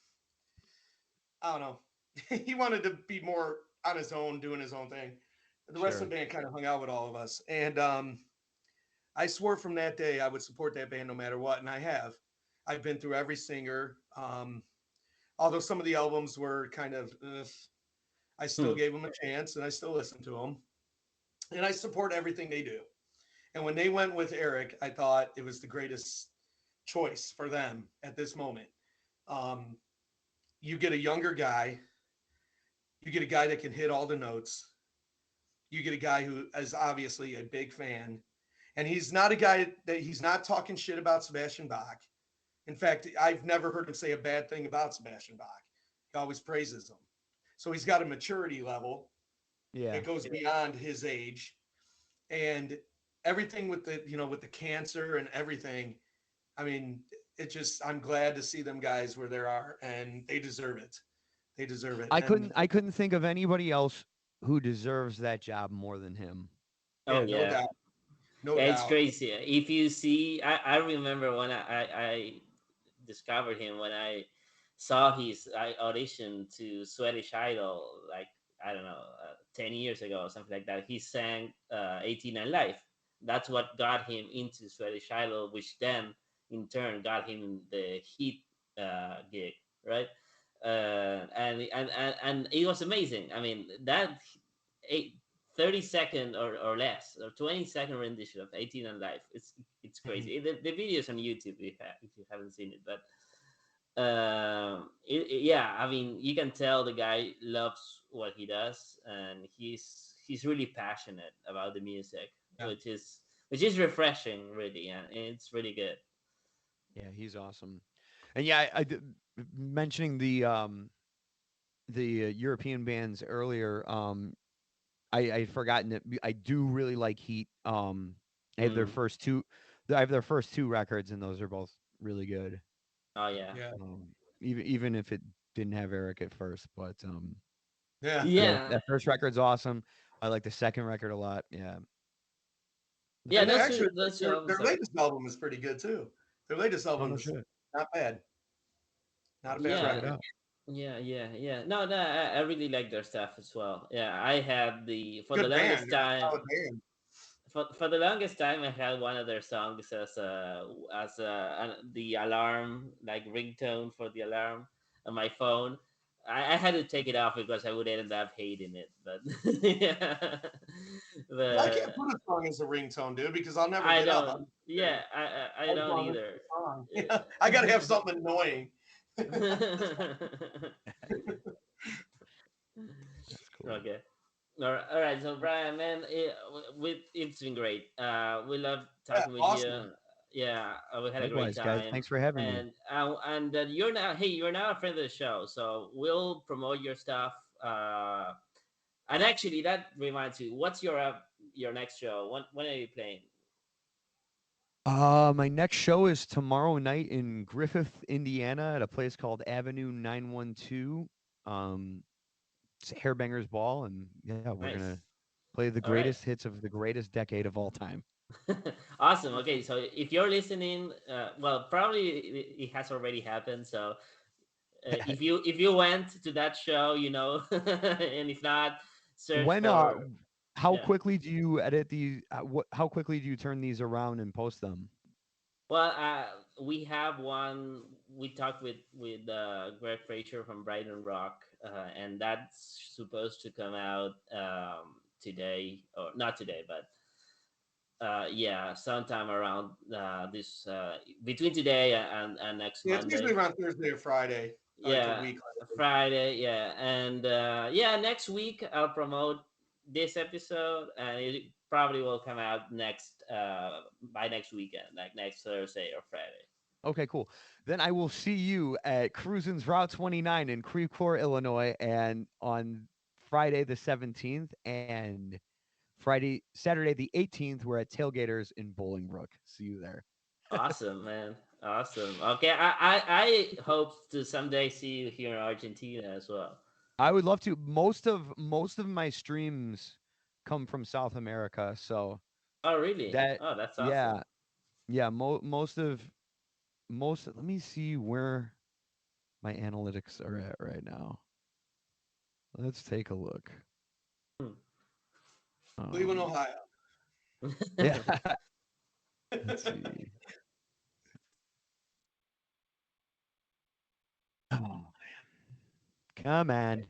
I don't know. He wanted to be more on his own, doing his own thing. The rest of Sure. the band kind of hung out with all of us, and I swore from that day I would support that band no matter what, and I have. I've been through every singer. Although some of the albums were kind of, I still Hmm. gave them a chance, and I still listen to them, and I support everything they do. And when they went with Eric, I thought it was the greatest choice for them at this moment. Um, you get a younger guy, you get a guy that can hit all the notes, you get a guy who is obviously a big fan, and he's not a guy that he's not talking shit about Sebastian Bach. In fact, I've never heard him say a bad thing about Sebastian Bach. He always praises him. So he's got a maturity level Yeah. that goes beyond his age, and everything with the with the cancer and everything. I mean, it just I'm glad to see them guys where they are, and they deserve it. They deserve it. I And couldn't I couldn't think of anybody else who deserves that job more than him. Oh yeah, no yeah. doubt, no Yeah, it's doubt. crazy. If you see, I remember when I discovered him when I saw his audition to Swedish Idol, like I don't know, 10 years ago or something like that. He sang 18 and Life. That's what got him into Swedish Idol, which then in turn got him the Heat gig, right? And it was amazing. I mean, that eight, 30-second or less or 20-second rendition of 18 and Life. It's crazy. The video's on YouTube if you haven't seen it, but yeah, I mean, you can tell the guy loves what he does, and he's really passionate about the music, Yeah. which is refreshing, really, and it's really good. Yeah, he's awesome. And yeah, mentioning the European bands earlier. I had forgotten that I do really like Heat. I have their Mm. first two. I have their first two records, and those are both really good. Oh yeah, Yeah, Even if it didn't have Eric at first, but yeah. yeah, yeah, that first record's awesome. I like the second record a lot. Yeah, yeah. And Those actually, two, those two their albums are. latest album is pretty good too. Their latest oh album no is shit, not bad. Not a I'll bad check Yeah, it record. out. yeah. No, no, I really like their stuff as well. Yeah, I had the for the Good band. longest They're a time. solid band. For the longest time, I had one of their songs as the alarm, like ringtone for the alarm on my phone. I had to take it off because I would end up hating it. But yeah, Well, I but can't put a song as a ringtone, dude, because I'll never I get up. don't. Yeah, I As don't long as either. it's a song. Yeah, I got to have something annoying. That's cool. Okay. All right, so Brian, man, it's been great. We love Yeah, talking with you. awesome. Yeah, we had a great Likewise, guys. time, Thanks for having me. and you're now, hey, you're now a friend of the show, so we'll promote your stuff. And actually, that reminds me, what's your next show? When are you playing? My next show is tomorrow night in Griffith, Indiana, at a place called Avenue 912. Um, it's Hairbangers Ball, and yeah, we're gonna Nice. play the All right. greatest hits of the greatest decade of all time. Awesome. Okay, so if you're listening, well, probably it has already happened. So if you went to that show, and if not, search When for how yeah. quickly do you edit these? How quickly do you turn these around and post them? Well, we have one. We talked with Greg Fraser from Brighton Rock, and that's supposed to come out today, or not today, but yeah, sometime around this between today and next Yeah, it's usually Monday. around Thursday or Friday, like a Yeah, week later. Friday. Yeah, and yeah, next week I'll promote this episode, and it probably will come out next by next weekend, like next Thursday or Friday. Okay, cool. Then I will see you at Cruisin's Route 29 in Creve Coeur, Illinois, and on Friday the 17th and Saturday the 18th, we're at Tailgaters in Bolingbrook. See you there. Awesome, man. Awesome. Okay, I hope to someday see you here in Argentina as well. I would love to. Most of my streams come from South America, so Oh, really? that Oh, that's awesome. yeah, yeah, most let me see where my analytics are at right now. Let's take a look. Hmm. Cleveland, Um Ohio. yeah, let's see. Oh, come on.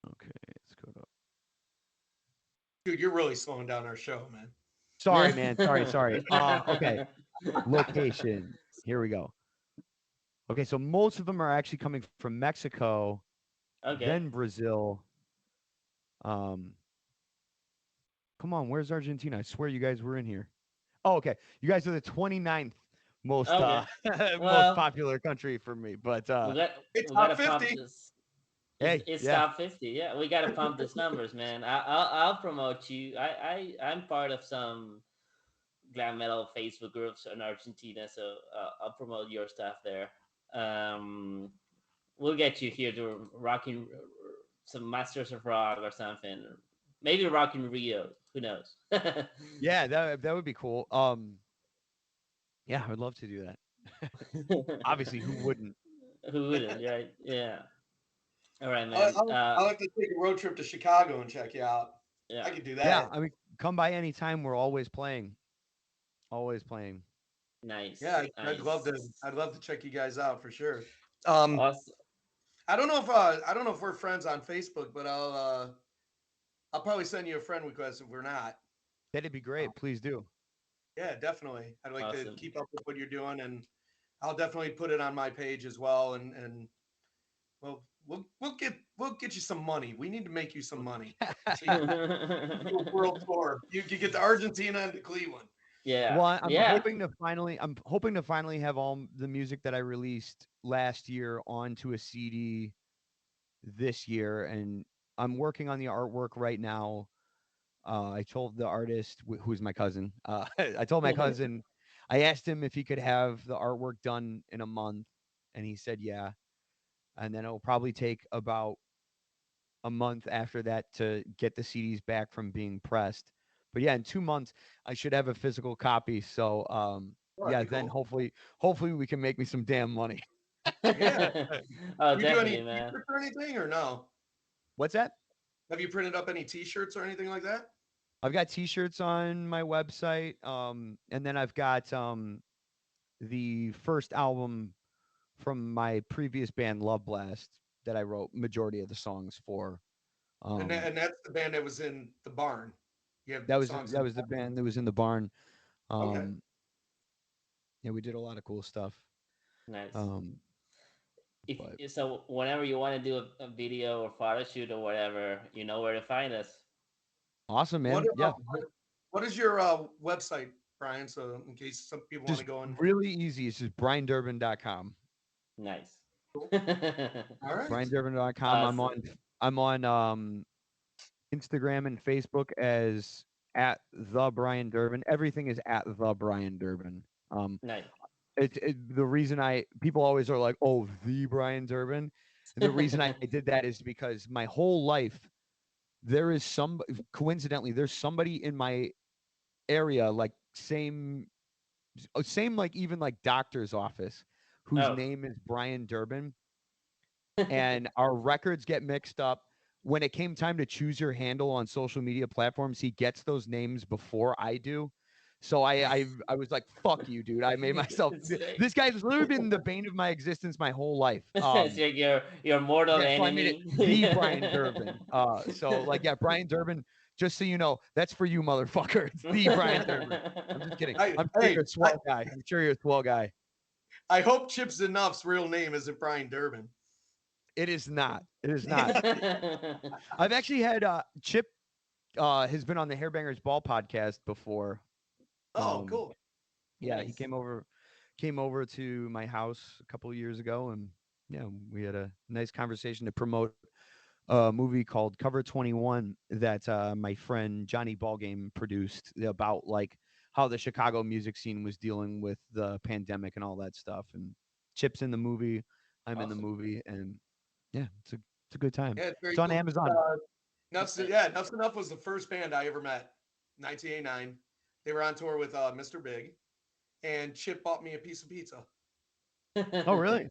Okay, let's go to. Dude, you're really slowing down our show, man. Sorry, man. Sorry. Okay. Location. Here we go. Okay, so most of them are actually coming from Mexico, then Okay. Brazil. Um, come on, where's Argentina? I swear you guys were in here. Oh, okay. You guys are the 29th most Okay. most Well, popular country for me. But we got Hey, we top gotta pump 50. this. hey, It's yeah. top 50. Yeah, we gotta pump these numbers, man. I'll promote you. I'm part of some glam metal Facebook groups in Argentina, so I'll promote your stuff there. Um, we'll get you here to rocking some Masters of Rock or something. Maybe Rock in Rio. Who knows? Yeah, that would be cool. Yeah, I would love to do that. Obviously, who wouldn't? Who wouldn't, right? Yeah. All right, I, man. I, I like to take a road trip to Chicago and check you out. Yeah. I could do Yeah, that. I mean, come by anytime. We're always playing. Always playing. Yeah, Nice. I'd love to. Nice. I'd love to check you guys out for sure. Um, Awesome. I don't know if we're friends on Facebook, but I'll probably send you a friend request if we're not. That'd be Uh, great. Please do. yeah, definitely. I'd like to Awesome. keep up with what you're doing, and I'll definitely put it on my page as well. And well, we'll get you some money. We need to make you some money. So you can do a world tour. You can get to Argentina and to Cleveland. Yeah. Well, Yeah. I'm hoping to finally have all the music that I released last year onto a CD this year, and I'm working on the artwork right now. I told the artist, who's my cousin, I told my cousin, I asked him if he could have the artwork done in a month, and he said yeah. And then it'll probably take about a month after that to get the CDs back from being pressed. But yeah, in 2 months I should have a physical copy. So Oh, that'd yeah, be then cool. hopefully we can make me some damn money. Yeah. Oh, Do you do any definitely, man. t-shirts or anything or no? What's that? Have you printed up any t-shirts or anything like that? I've got t-shirts on my website, and then I've got the first album from my previous band Love Blast that I wrote majority of the songs for. And Um, that's the band that was in the barn. You have that was songs that in. was the band that was in the barn. Okay. Um, yeah, we did a lot of cool stuff. Nice. Um, But So whenever you want to do a video or photo shoot or whatever, you know where to find us. awesome, What man. Yeah, what is your website, Brian? So in case some people want just to go and really easy. It's just briandurbin.com. Nice. cool. All right. briandurbin.com. Awesome. I'm on Instagram and Facebook as at the Brian Durbin. Everything is at the Brian Durbin. Um, Nice. the reason I people always are like, oh, the Brian Durbin. And the reason I did that is because my whole life there is some coincidentally there's somebody in my area like same like even like doctor's office whose Oh. name is Brian Durbin, and our records get mixed up. When it came time to choose your handle on social media platforms, he gets those names before I do. So I was like, fuck you, dude. I made myself It's like this guy's literally been the bane of my existence my whole life. it's like your mortal Yeah, so I made it enemy. the Brian Durbin. So like yeah, Brian Durbin, just so you know, that's for you, motherfucker. It's the Brian Durbin. I'm just kidding. I'm sure Hey, you're a swell guy. I'm sure you're a swell guy. I hope Chips Enough's real name isn't Brian Durbin. It is not. It is not. I've actually had Chip has been on the Hairbangers Ball podcast before. Oh, Um, cool. yeah, he Nice. came over to my house a couple of years ago, and yeah, we had a nice conversation to promote a movie called Cover 21 that my friend Johnny Ballgame produced about like how the Chicago music scene was dealing with the pandemic and all that stuff. And Chip's in the movie, I'm in the Awesome. movie, and yeah, it's a good time. Yeah, it's very It's on cool. Amazon. Nuts Enough was the first band I ever met. 1989. They were on tour with Mr. Big, and Chip bought me a piece of pizza. Oh, really?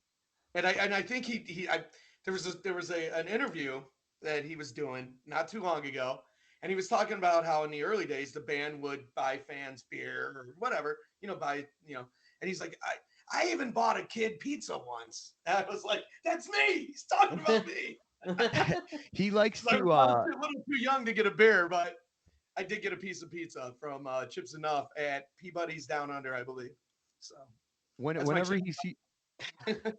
And I think there was an interview that he was doing not too long ago, and he was talking about how in the early days the band would buy fans beer or whatever, and he's like, I even bought a kid pizza once. And I was like, that's me. He's talking about me. He likes I to was a little too young to get a beer, but I did get a piece of pizza from Chips Enough at Peabody's Down Under, I believe. So that's my whenever chip.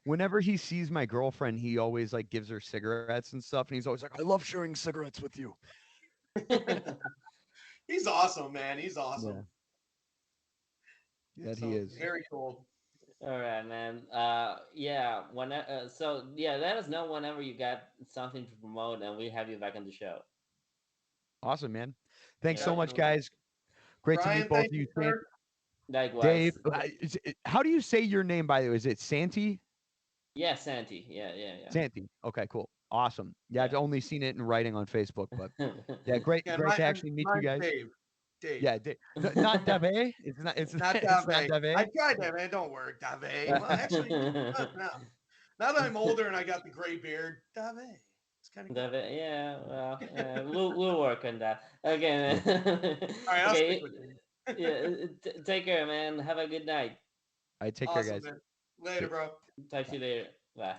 whenever he sees my girlfriend, he always like gives her cigarettes and stuff, and he's always like, I love sharing cigarettes with you. He's awesome, man. He's Yeah, awesome. that he So is. very cool. All right, man. Yeah. So yeah, let us know whenever you got something to promote, and we have you back on the show. Awesome, man. Thanks so much, Definitely. guys. Great to meet Brian, both thank of you, you, sir. Dave. Likewise. How do you say your name, by the way? Is it Santi? Yeah, Santi. Yeah, Santi. Okay, cool. Awesome. Yeah, I've yeah, only seen it in writing on Facebook, but yeah. yeah, great, Yeah, great to actually meet you mine's guys. Dave. Dave. Yeah, not Dave. It's not. It's Not it's not Dave. I Dave. tried that, man. Don't work, Dave. Well, actually, no. Now that I'm older and I got the gray beard, Dave. It's kind of cool. Yeah, well, we'll work on that. Okay, Yeah. man. All right, I'll stick Okay, with you. yeah. Take care, man. Have a good night. I take care, Awesome, guys. man. Later, See ya. bro. Talk to you later. Bye.